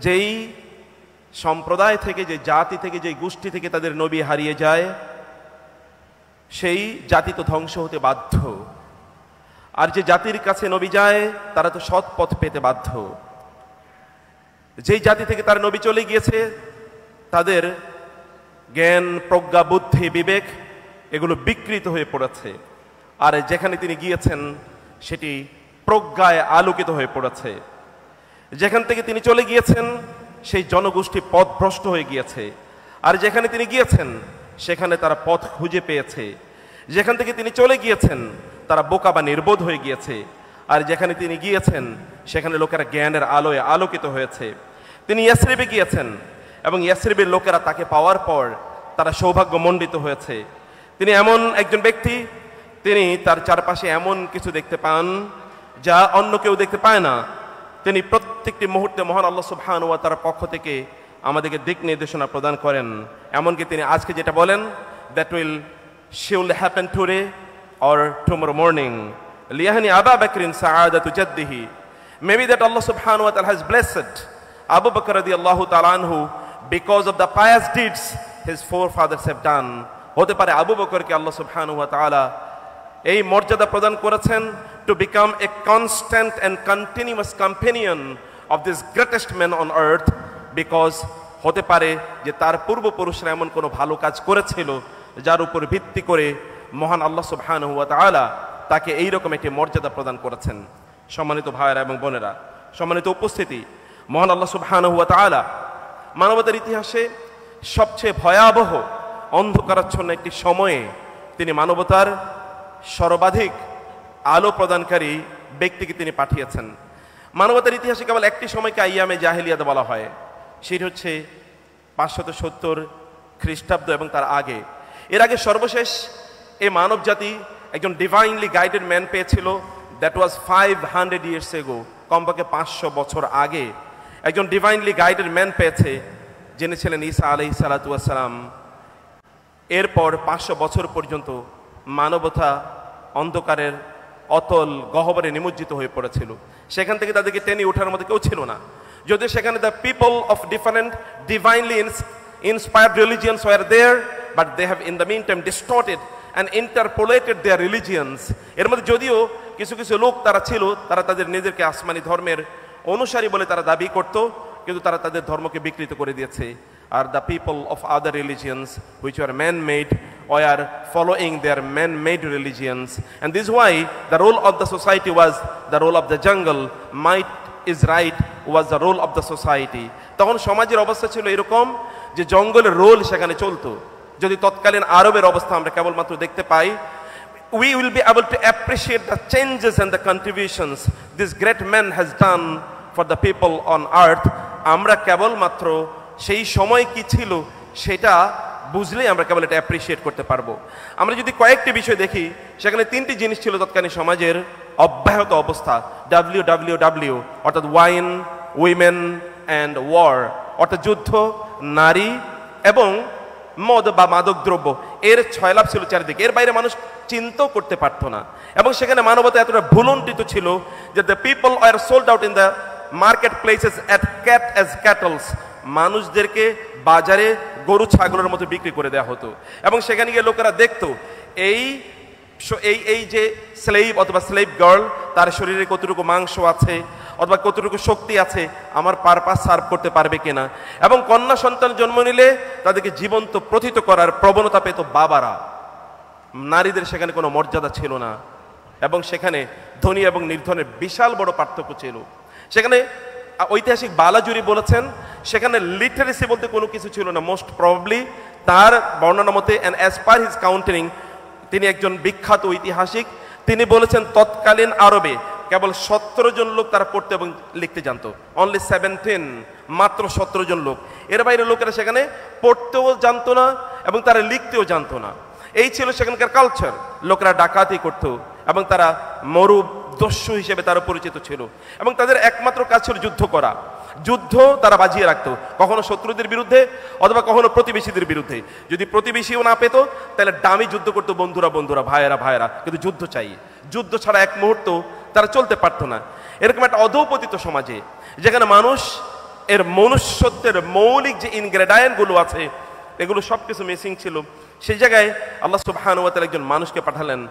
যেই সম্প্রদায় থেকে, যে জাতি থেকে, যে গোষ্ঠী থেকে তাদের নবী হারিয়ে যায়, সেই জাতি তো ধ্বংস হতে বাধ্য। আর যে জাতির কাছে নবী যায় তারা তো সৎ পথ পেতে বাধ্য। যেই জাতি থেকে তার নবী চলে গিয়েছে তাদের জ্ঞান, প্রজ্ঞা, বুদ্ধি, বিবেক এগুলো বিকৃত হয়ে পড়েছে। আর যেখানে তিনি গিয়েছেন সেটি প্রজ্ঞায় আলোকিত হয়ে পড়েছে। যেখান থেকে তিনি চলে গিয়েছেন সেই জনগোষ্ঠী পথভ্রষ্ট হয়ে গিয়েছে। আর যেখানে তিনি গিয়েছেন সেখানে তারা পথ খুঁজে পেয়েছে। যেখান থেকে তিনি চলে গিয়েছেন তারা বোকা বা নির্বোধ হয়ে গিয়েছে। আর যেখানে তিনি গিয়েছেন সেখানে লোকেরা জ্ঞানের আলোয় আলোকিত হয়েছে। তিনি ইয়াসরিবে গিয়েছেন এবং ইয়াসরিবের লোকেরা তাকে পাওয়ার পর তারা সৌভাগ্যমণ্ডিত হয়েছে। তিনি এমন একজন ব্যক্তি, তিনি তার চারপাশে এমন কিছু দেখতে পান যা অন্য কেউ দেখতে পায় না। তিনি প্রত্যেকটি মুহূর্তে মহান আল্লাহ সুবহানাহু ওয়া তাআলার পক্ষ থেকে আমাদেরকে দিক নির্দেশনা প্রদান করেন। এমনকি তিনি আজকে যেটা বলেন, that will surely happen today or tomorrow morning. Liyahni Abu Bakrin sa'adatu jaddihi. Maybe that Allah subhanahu wa ta'ala has blessed Abu Bakr radiyallahu ta'ala anhu because of the pious deeds his forefathers have done. হতে পারে আবু বকরকে আল্লাহ সুবহানাহু ওয়া তাআলা এই মর্যাদা প্রদান করেছেন to become a constant and continuous companion of this greatest man on earth, because হতে পারে যে তার পূর্বপুরুষরা এমন কোনো ভালো কাজ করেছিল যার উপর ভিত্তি করে মহান আল্লাহ সুবহানাহু ওয়া তাআলা তাকে এইরকম একটি মর্যাদা প্রদান করেছেন। সম্মানিত ভাইয়েরা এবং বোনেরা, সম্মানিত উপস্থিতি, মহান আল্লাহ সুবহানাহু ওয়া তাআলা মানবতার ইতিহাসে সবচেয়ে ভয়াবহ অন্ধকারাচ্ছন্ন একটি সময়ে তিনি মানবতার সর্বাধিক আলো প্রদানকারী ব্যক্তিকে তিনি পাঠিয়েছেন। মানবতার ইতিহাসে কেবল একটি সময়কে আইয়ামে জাহেলিয়াত বলা হয়, সেটি হচ্ছে 570 খ্রিস্টাব্দ এবং তার আগে। এর আগে সর্বশেষ এই মানব জাতি একজন ডিভাইনলি গাইডেড ম্যান পেয়েছিল। দ্যাট ওয়াজ 500 years ago, কমপক্ষে 500 বছর আগে একজন ডিভাইনলি গাইডেড ম্যান পেয়েছে, যিনি ছিলেন ঈসা আলাইহিস সালাতু ওয়াস সালাম। এরপর 500 বছর পর্যন্ত মানবতা অন্ধকারের অতল গহ্বরে নিমজ্জিত হয়ে পড়েছিল। সেখান থেকে তাদেরকে টেনে ওঠার মতো কেউ ছিল না। যদিও সেখানে the people of different divinely inspired religions were there, but they have in the meantime distorted and interpolated their religions. এর মধ্যে যদিও কিছু কিছু লোক তারা ছিল, তারা তাদের নিজেদেরকে আসমানি ধর্মের অনুসারী বলে তারা দাবি করত, কিন্তু তারা তাদের ধর্মকে বিকৃত করে দিয়েছে। আর the people of other religions which were man-made were following their man-made religions, and this is why the role of the society was the role of the jungle. Might is right was the role of the society. তখন সমাজের অবস্থা ছিল এরকম যে জঙ্গলের role সেখানে চলতো। যদি তৎকালীন আরবের অবস্থা আমরা কেবলমাত্র দেখতে পাই, we will be able to appreciate the changes and the contributions this great man has done for the people on earth. আমরা কেবলমাত্র সেই সময় কি ছিল সেটা বুঝলেই আমরা কেবল এটা অ্যাপ্রিসিয়েট করতে পারবো। আমরা যদি কয়েকটি বিষয় দেখি, সেখানে 3টি জিনিস ছিল তৎকালীন সমাজের অব্যাহত অবস্থা। WWW অর্থাৎ ওয়াইন, উইমেন অ্যান্ড ওয়ার, অর্থাৎ যুদ্ধ, নারী এবং মদ বা মাদক দ্রব্য। এর ছয়লাভ ছিল চারিদিকে। এর বাইরে মানুষ চিন্তাও করতে পারতো না। এবং সেখানে মানবতা এতটা ভুলুণ্ঠিত ছিল যে the people are sold out in the market places at cat as cattles. মানুষদেরকে বাজারে গরু ছাগলের মতো বিক্রি করে দেওয়া হতো। এবং সেখানে গিয়ে লোকেরা দেখতো এই এই যে স্লেভ অথবা স্লেভ গার্ল, তার শরীরে কতটুকু মাংস আছে অথবা কতটুকু শক্তি আছে, আমার পারপাস সার্ভ করতে পারবে কিনা। এবং কন্যা সন্তান জন্ম নিলে তাদেরকে জীবন্ত প্রথিত করার প্রবণতা পেত বাবারা। নারীদের সেখানে কোনো মর্যাদা ছিল না। এবং সেখানে ধনী এবং নির্ধনের বিশাল বড় পার্থক্য ছিল। সেখানে ঐতিহাসিক বালাজুরি বলেছেন সেখানে লিটারেসি বলতে কোনো কিছু ছিল না। মোস্ট প্রবাবলি তার বর্ণনা মতে, and as per his countering, তিনি একজন বিখ্যাত ঐতিহাসিক, তিনি বলেছেন তৎকালীন আরবে কেবল 17 জন লোক তারা পড়তে এবং লিখতে জানতো। অনলি 17, মাত্র 17 জন লোক। এর বাইরে লোকেরা সেখানে পড়তেও জানতো না এবং তারা লিখতেও জানতো না। এই ছিল সেখানকার কালচার। লোকেরা ডাকাতি করত এবং তারা মরুদস্যু হিসেবে তারা পরিচিত ছিল। এবং তাদের একমাত্র কাজ ছিল যুদ্ধ করা। যুদ্ধ তারা বাজিয়ে রাখতো, কখনো শত্রুদের বিরুদ্ধে অথবা কখনো প্রতিবেশীদের বিরুদ্ধে। যদি প্রতিবেশীও না পেত তাহলে দামি যুদ্ধ করতো, বন্ধুরা বন্ধুরা, ভাইয়েরা ভাইয়েরা, কিন্তু যুদ্ধ চাই। যুদ্ধ ছাড়া এক মুহূর্ত তারা চলতে পারতো না। এরকম একটা অধঃপতিত সমাজে যেখানে মানুষ এর মনুষ্যত্বের মৌলিক যে ইনগ্রেডিয়েন্টগুলো আছে এগুলো সবকিছু মিসিং ছিল। সেই জায়গায় আল্লাহ সুবহানাহু ওয়া তাআলা একজন মানুষকে পাঠালেন,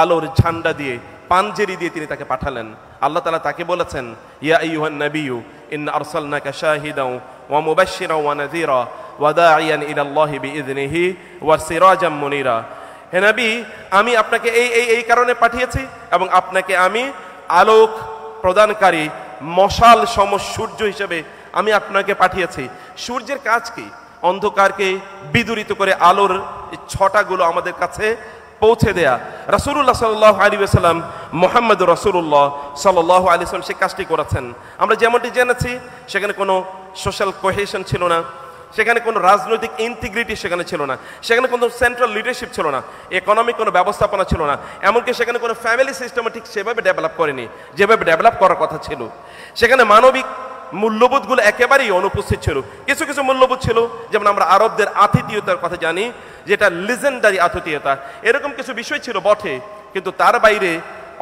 আলোর ঝান্ডা দিয়ে, পাঞ্জেরি দিয়ে তিনি তাকে পাঠালেন। আল্লাহ তাআলা তাকে বলেছেন, ইয়া আইয়ুহান নাবিয়্যু ইন্না আরসালনাকা শাহিদাও ওয়া মুবাশশিরাও ওয়া নাযীরা ওয়া দাঈয়ান ইলাল্লাহি বিইযনিহি ওয়া সিরাজাম মুনীরা। হে নবী, আমি আপনাকে এই কারণে পাঠিয়েছি এবং আপনাকে আমি আলোক প্রদানকারী মশাল সম সূর্য হিসেবে আমি আপনাকে পাঠিয়েছি। সূর্যের কাজ কি? অন্ধকারকে বিদূরিত করে আলোর ছটাগুলো আমাদের কাছে পৌঁছে দেয়া। রাসূলুল্লাহ সাল্লাল্লাহু আলাইহি ওয়াসাল্লাম, মুহাম্মদুর রাসূলুল্লাহ সাল্লাল্লাহু আলাইহি ওয়াসাল্লাম সেই কাজটি করেছেন। আমরা যেমনটি জেনেছি সেখানে কোনো সোশ্যাল কোহেশন ছিল না, সেখানে কোনো রাজনৈতিক ইন্টিগ্রিটি সেখানে ছিল না, সেখানে কোনো সেন্ট্রাল লিডারশিপ ছিল না, ইকোনমিক কোনো ব্যবস্থাপনা ছিল না, এমনকি সেখানে কোনো ফ্যামিলি সিস্টেম ঠিক সেভাবে ডেভেলপ করেনি যেভাবে ডেভেলপ করার কথা ছিল। সেখানে মানবিক মূল্যবোধগুলো একেবারেই অনুপস্থিত ছিল। কিছু কিছু মূল্যবোধ ছিল, যেমন আমরা আরবদের আতিথেয়তার কথা জানি, যেটা লিজেন্ডারি আতিথেয়তা, এরকম কিছু বিষয় ছিল বটে, কিন্তু তার বাইরে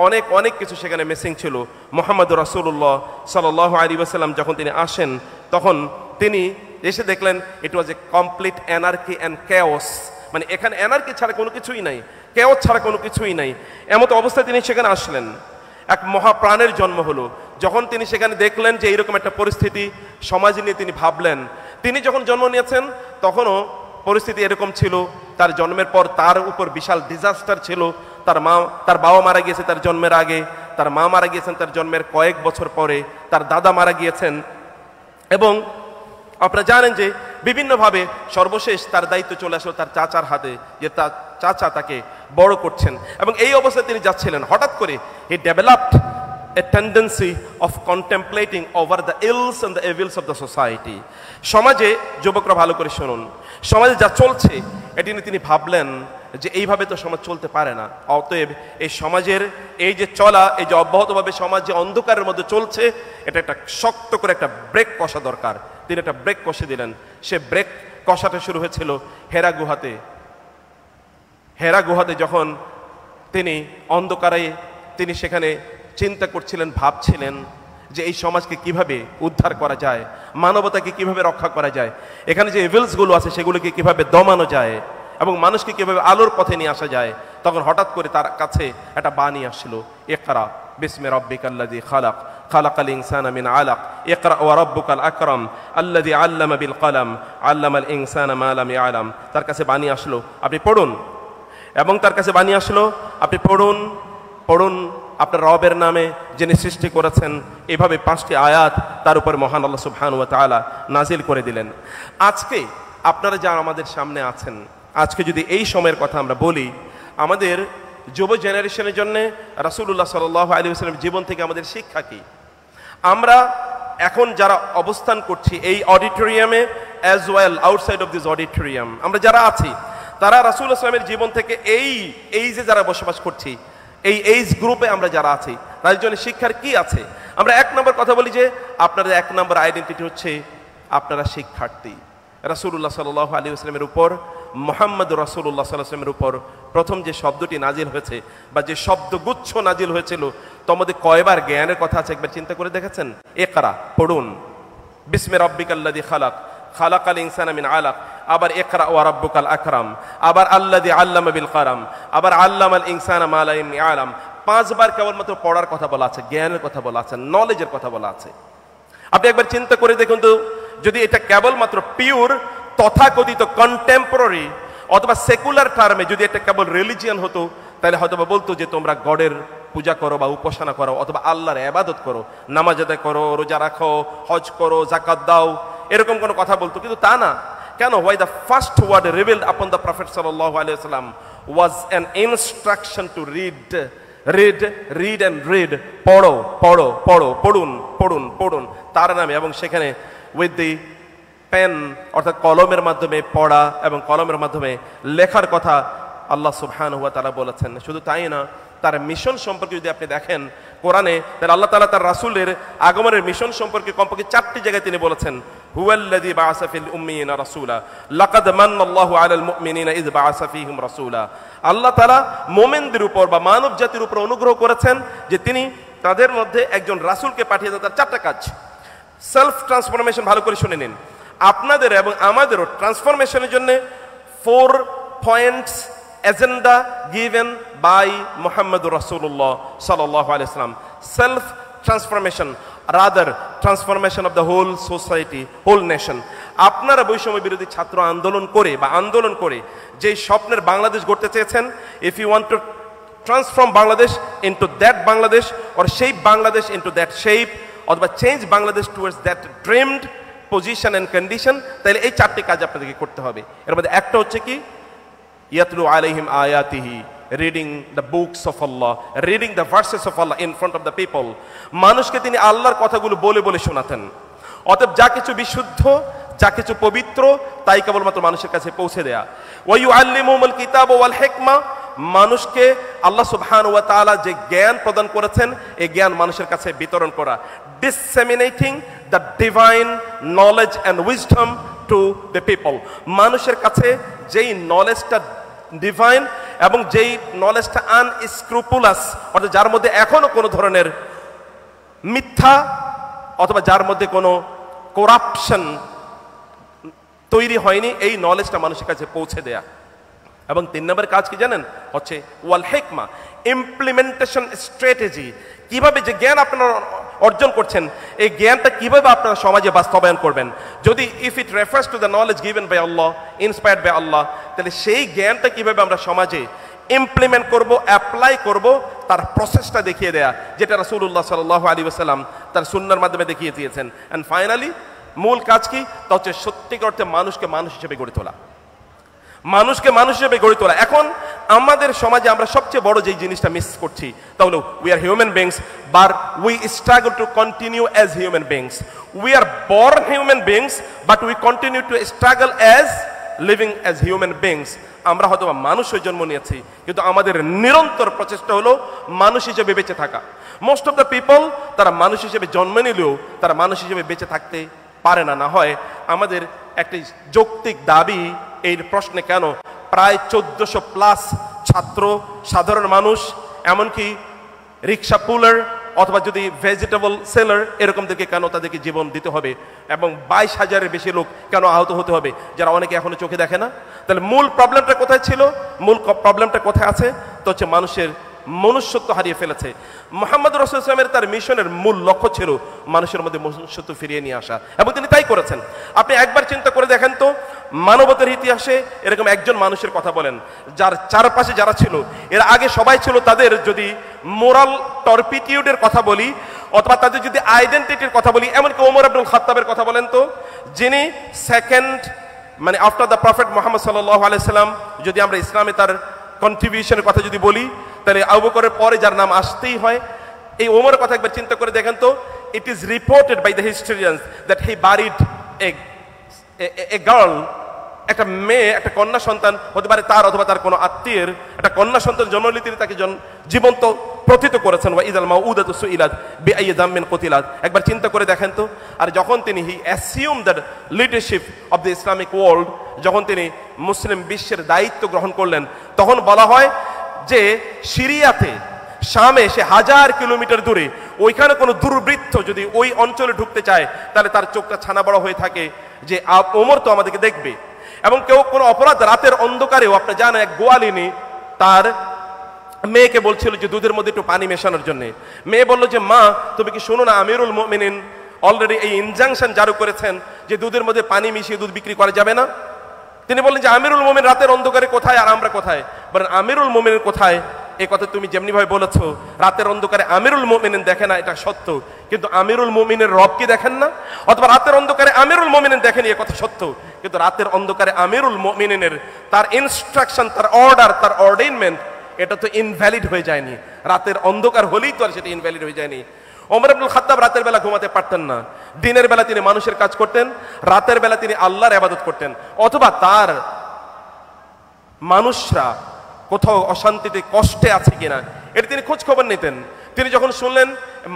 অনেক অনেক কিছু সেখানে মিসিং ছিল। মুহাম্মদুর রাসূলুল্লাহ সাল্লাল্লাহু আলাইহি ওয়াসাল্লাম যখন তিনি আসেন, তখন তিনি এসে দেখলেন ইট ওয়াজ এ কমপ্লিট অ্যানার্কি অ্যান্ড ক্যাওস। মানে এখানে অ্যানার্কি ছাড়া কোনো কিছুই নাই, ক্যাওস ছাড়া কোনো কিছুই নাই। এমত অবস্থায় তিনি সেখানে আসলেন, এক মহাপ্রাণের জন্ম হলো। যখন তিনি সেখানে দেখলেন যে এইরকম একটা পরিস্থিতি সমাজ নিয়ে, তিনি ভাবলেন, তিনি যখন জন্ম নিয়েছেন তখনও পরিস্থিতি এরকম ছিল। তার জন্মের পর তার উপর বিশাল ডিজাস্টার ছিল। তার বাবা মারা গিয়েছে তার জন্মের আগে, তার মা মারা গিয়েছেন তার জন্মের কয়েক বছর পরে, তার দাদা মারা গিয়েছেন, এবং আপনারা জানেন যে বিভিন্নভাবে সর্বশেষ তার দায়িত্ব চলে আসলো তার চাচার হাতে, যে তার চাচা তাকে বড় করছেন। এবং এই অবস্থায় তিনি যাচ্ছিলেন, হঠাৎ করে হি developed a tendency of contemplating over the ills and the evils of the society. সমাজে, যুবকরা ভালো করে শুনুন, সমাজে যা চলছে এটি নিয়ে তিনি ভাবলেন যে এইভাবে তো সমাজ চলতে পারে না। অতএব এই সমাজের এই যে চলা, এই যে অব্যাহতভাবে সমাজ যে অন্ধকারের মধ্যে চলছে, এটা একটা শক্ত করে একটা ব্রেক কষা দরকার। তিনি একটা ব্রেক কষে দিলেন। সে ব্রেক কষাটা শুরু হয়েছিল হেরা গুহাতে। হেরা গুহাতে যখন তিনি অন্ধকারে তিনি সেখানে চিন্তা করছিলেন, ভাবছিলেন যে এই সমাজকে কিভাবে উদ্ধার করা যায়, মানবতাকে কিভাবে রক্ষা করা যায়, এখানে যে এভিলসগুলো আছে সেগুলোকে কিভাবে দমানো যায় এবং মানুষকে কিভাবে আলোর পথে নিয়ে আসা যায়, তখন হঠাৎ করে তার কাছে একটা বাণী আসলো, ইকরা বিসমি রাব্বিকাল্লাযী খালাক খালাকাল ইনসানা মিন আলাক ইকরা ওয়া রাব্বুকাল আকরাম আল্লাযী আল্লামা বিল কলম আল্লামাল ইনসানা মা লাম ইয়ালাম। তার কাছে বাণী আসলো, আপনি পড়ুন। এবং তার কাছে বাণী আসলো, আপনি পড়ুন, পড়ুন আপনার রবের নামে যিনি সৃষ্টি করেছেন। এভাবে 5টি আয়াত তার উপর মহান আল্লাহ সুবহানাহু ওয়া তাআলা নাজিল করে দিলেন। আজকে আপনারা যারা আমাদের সামনে আছেন, আজকে যদি এই সময়ের কথা আমরা বলি, আমাদের যুব জেনারেশনের জন্য রাসূলুল্লাহ সাল্লাল্লাহু আলাইহি ওয়াসাল্লামের জীবন থেকে আমাদের শিক্ষা কি? আমরা এখন যারা অবস্থান করছি এই অডিটোরিয়ামে as well outside of this auditorium, আমরা যারা আছি তারা রাসূলুল্লাহ সাল্লাল্লাহু আলাইহি ওয়াসাল্লামের জীবন থেকে এই যে যারা বসবাস করছি, এই এইজ গ্রুপে আমরা যারা আছি, তাদের জন্য শিক্ষার কি আছে? আমরা 1 নম্বর কথা বলি যে আপনাদের 1 নম্বর আইডেন্টিটি হচ্ছে আপনারা শিক্ষার্থী। রাসূলুল্লাহ সাল্লাল্লাহু আলাইহি ওয়াসাল্লামের উপর, মুহাম্মদুর রাসূলুল্লাহ সাল্লাল্লাহু আলাইহি ওয়াসাল্লামের উপর প্রথম যে শব্দটি নাজিল হয়েছে বা যে শব্দগুচ্ছ নাজিল হয়েছিল, তোমাদের কয়বার জ্ঞানের কথা আছে একবার চিন্তা করে দেখেছেন? ইকরা, পড়ুন, বিসমি রাব্বিকাল্লাযী খালাক খালাকাল ইনসানা মিন আলাক, আবার ইকরা ওয়া রাব্বুকাল আকরাম, আবার আল্লাযী আল্লামা বিল কলম, আবার আল্লামাল ইনসানা মা লাম ইয়ালাম। 5 বার কেবলমাত্র পড়ার কথা বলা আছে, জ্ঞানের কথা বলা আছে, নলেজের কথা বলা আছে। আপনি একবার চিন্তা করে দেখুন তো, যদি এটা কেবলমাত্র পিওর তথাকথিত কন্টেম্পোরারি অথবা সেকুলার টার্মে যদি এটা কেবল রিলিজিয়ান হতো, তাহলে হয়তো বলতো যে তোমরা গডের পূজা করো বা উপাসনা করো অথবা আল্লাহর ইবাদত করো, নামাজ আদায় করো, রোজা রাখো, হজ করো, যাকাত দাও, এরকম কোনো কথা বলতো। কিন্তু তা না। কেন? why the first word revealed upon the prophet sallallahu alaihi wasallam was an instruction to read and read, পড়ো পড়ো পড়ো, পড়ুন পড়ুন পড়ুন তার নামে। এবং সেখানে উইথ দি পেন অর্থাৎ কলমের মাধ্যমে পড়া এবং কলমের মাধ্যমে লেখার কথা আল্লাহ সুবহানাহু ওয়া তাআলা বলেছেন। শুধু তাই না, তার মিশন সম্পর্কে যদি আপনি দেখেন কোরআনে, তাহলে আল্লাহ তাআলা তার রাসূলের আগমনের মিশন সম্পর্কে কমপক্ষে 4টি জায়গায় তিনি বলেছেন, হুয়াল্লাযী বাআসা ফিল উম্মিয়িনা রাসূলা লাকাদ মান্নাল্লাহু আলাল মুমিনিনা ইয বাআসা ফীহিম রাসূলা। আল্লাহ তাআলা মুমিনদের উপর বা মানব জাতির উপর অনুগ্রহ করেছেন যে তিনি তাদের মধ্যে একজন রাসূলকে পাঠিয়েছেন। তার 4টা কাজ। সেলফ ট্রান্সফরমেশন ভালো করে শুনে নিন। আপনাদের এবং আমাদেরও ট্রান্সফরমেশনের জন্য 4 পয়েন্টস এজেন্ডা গিভেন বাই মুহাম্মদুর রাসূলুল্লাহ সাল্লাল্লাহু আলাইহি ওয়াসাল্লাম। Self transformation, rather transformation of the whole society, whole nation. আপনারা বৈষম্য বিরোধী ছাত্র আন্দোলন করে যে স্বপ্নের বাংলাদেশ গড়তে চেয়েছেন, if you want to transform Bangladesh into that Bangladesh or shape Bangladesh into that shape অথবা change Bangladesh towards that dreamed position and condition, তাহলে এই 4টি কাজ আপনাদেরকে করতে হবে। এর মধ্যে একটা হচ্ছে কি, ইয়াতলু আলাইহিম আয়াতিহি, reading the books of Allah, reading the verses of Allah in front of the people। মানুষকে তিনি আল্লাহর কথাগুলো বলে বলে শোনাতেন। অতএব যা কিছু বিশুদ্ধ, যা কিছু পবিত্র, তাই কেবলমাত্র মানুষের কাছে পৌঁছে দেয়া। ওয়া ইউআল্লিমুহুমুল কিতাব ওয়াল হিকমা, মানুষকে আল্লাহ সুবহানাহু ওয়া তাআলা যে জ্ঞান প্রদান করেছেন এই জ্ঞান মানুষের কাছে বিতরণ করা। Disseminating the divine knowledge and wisdom to the people, মানুষের কাছে যেই নলেজটা ডিভাইন এবং যেই নলেজটা আনস্ক্রুপুলাস, অর্থাৎ যার মধ্যে এখনো কোনো ধরনের মিথ্যা অথবা যার মধ্যে কোনো করাপশন তৈরি হয়নি, এই নলেজটা মানুষের কাছে পৌঁছে দেয়া। এবং 3 নম্বর কাজ কি জানেন, হচ্ছে ওয়াল হিকমা, ইমপ্লিমেন্টেশন স্ট্র্যাটেজি। কিভাবে যে জ্ঞান আপনারা অর্জন করছেন এই জ্ঞানটা কিভাবে আপনারা সমাজে বাস্তবায়ন করবেন। যদি if it refers to the knowledge given by Allah, inspired by Allah, তাহলে সেই জ্ঞানটা কিভাবে আমরা সমাজে ইমপ্লিমেন্ট করব, অ্যাপ্লাই করব, তার প্রসেসটা দেখিয়ে দেয়া, যেটা রাসূলুল্লাহ সাল্লাল্লাহু আলাইহি ওয়াসাল্লাম তার সুন্নাহর মাধ্যমে দেখিয়ে দিয়েছেন। এন্ড ফাইনালি মূল কাজ কি, তা হচ্ছে সত্যিকার অর্থে মানুষকে মানুষ হিসেবে গড়ে তোলা, মানুষকে মানুষ হিসেবে গড়ে তোলা। এখন আমাদের সমাজে আমরা সবচেয়ে বড় যেই জিনিসটা মিস করছি তা হলো we are human beings, but we struggle to continue as human beings. We are born human beings, but we continue to struggle as living as human beings. আমরা হয়তো মানুষ হয়ে জন্ম নিয়েছি, কিন্তু আমাদের নিরন্তর প্রচেষ্টা হলো মানুষ হিসেবে বেঁচে থাকা। মোস্ট অফ দ্য পিপল তারা মানুষ হিসেবে জন্ম নিলেও তারা মানুষ হিসেবে বেঁচে থাকতে পারে না। না হয় আমাদের একটি যৌক্তিক দাবি এই প্রশ্নে, কেন প্রায় 1400+ ছাত্র, সাধারণ মানুষ, এমনকি রিক্সা পুলার অথবা যদি ভেজিটেবল সেলার এরকমদেরকে কেন তাদেরকে জীবন দিতে হবে, এবং 22,000-এর বেশি লোক কেন আহত হতে হবে, যারা অনেকে এখনো চোখে দেখে না? তাহলে মূল প্রবলেমটা কোথায় ছিল, মূল প্রবলেমটা কোথায় আছে? তো হচ্ছে মানুষের মনুষ্যত্ব হারিয়ে ফেলেছে। মুহাম্মদ রাসূলুল্লাহ সাল্লাল্লাহু আলাইহি ওয়াসাল্লামের তার মিশনের মূল লক্ষ্য ছিল মানুষের মধ্যে মনুষ্যত্ব ফিরিয়ে নিয়ে আসা, এবং তিনি তাই করেছেন। আপনি একবার চিন্তা করে দেখেন তো, মানবতার ইতিহাসে এরকম একজন মানুষের কথা বলেন যার চারপাশে যারা ছিল, এর আগে সবাই ছিল তাদের যদি মোরাল টর্পিটিউডের কথা বলি অথবা তাদের যদি আইডেন্টিটির কথা বলি, এমনকি ওমর ইবনুল খাত্তাবের কথা বলেন তো, যিনি সেকেন্ড মানে আফটার দ্য প্রফেট মুহাম্মদ সাল্লাল্লাহু আলাইহি সাল্লাম, যদি আমরা ইসলামে তার কন্ট্রিবিউশনের কথা যদি বলি, তাহলে আবু বকরের পরে যার নাম আসতেই হয়, এই ওমরের কথা একবার চিন্তা করে দেখেন তো। It is reported by the historians that he buried a girl, একটা মেয়ে, একটা কন্যা সন্তান হতে পারে তার অথবা তার কোনো আত্মীয়ের একটা কন্যা সন্তান জন্ম নিলে তিনি তাকে জীবন্ত প্রথিত করেছেন। ওয়া ইযাল মাউউদাতু সুইলাত বিআইয়ি যামবিন কুতিলাত, একবার চিন্তা করে দেখেন তো। আর যখন তিনি he assume the leadership of the Islamic world, যখন তিনি মুসলিম বিশ্বের দায়িত্ব গ্রহণ করলেন, তখন বলা হয় যে সিরিয়াতে, শামে, সে 1000 কিলোমিটার দূরে, ওইখানে কোনো দুর্বৃত্ত যদি ওই অঞ্চলে ঢুকতে চায় তাহলে তার চোখটা ছানা বড় হয়ে থাকে যে ওমর তো আমাদেরকে দেখবে। এবং কেউ কোনো অপরাধ রাতের অন্ধকারেও, আপনি জানেন এক গোয়ালিনী তার মেয়েকে বলছিল যে দুধের মধ্যে একটু পানি মেশানোর জন্য। মেয়ে বলল যে মা, তুমি কি শোনো না, আমিরুল মুমিনিন অলরেডি এই ইনজাংশন জারি করেছেন যে দুধের মধ্যে পানি মিশিয়ে দুধ বিক্রি করা যাবে না। তিনি বললেন যে আমিরুল মুমিন রাতের অন্ধকারে কোথায় আর আমরা কোথায়? বলেন আমিরুল মুমিনের কোথায়? এই কথা তুমি যেমনি ভাবে বলেছো, রাতের অন্ধকারে আমিরুল মুমিনিন দেখে না, এটা সত্য, কিন্তু আমিরুল মুমিনের রব কি দেখেন না? অথবা রাতের অন্ধকারে আমিরুল মুমিনিন দেখেনি, এ কথা সত্য, কিন্তু রাতের অন্ধকারে আমিরুল মুমিনিনের তার ইনস্ট্রাকশন, তার অর্ডার, তার অর্ডেনমেন্ট, এটা তো ইনভ্যালিড হয়ে যায়নি। রাতের অন্ধকার হলেই তো আর সেটা ইনভ্যালিড হয়ে যায়নি। ওমর ইবনুল খাত্তাব রাতের বেলা ঘুমাতে পারতেন না, দিনের বেলা তিনি মানুষের কাজ করতেন, রাতের বেলা তিনি আল্লাহর ইবাদত করতেন। অথবা তার মানুষরা কোথাও অশান্তিতে কষ্টে আছে কিনা এটা তিনি খোঁজ খবর নিতেন। তিনি যখন শুনলেন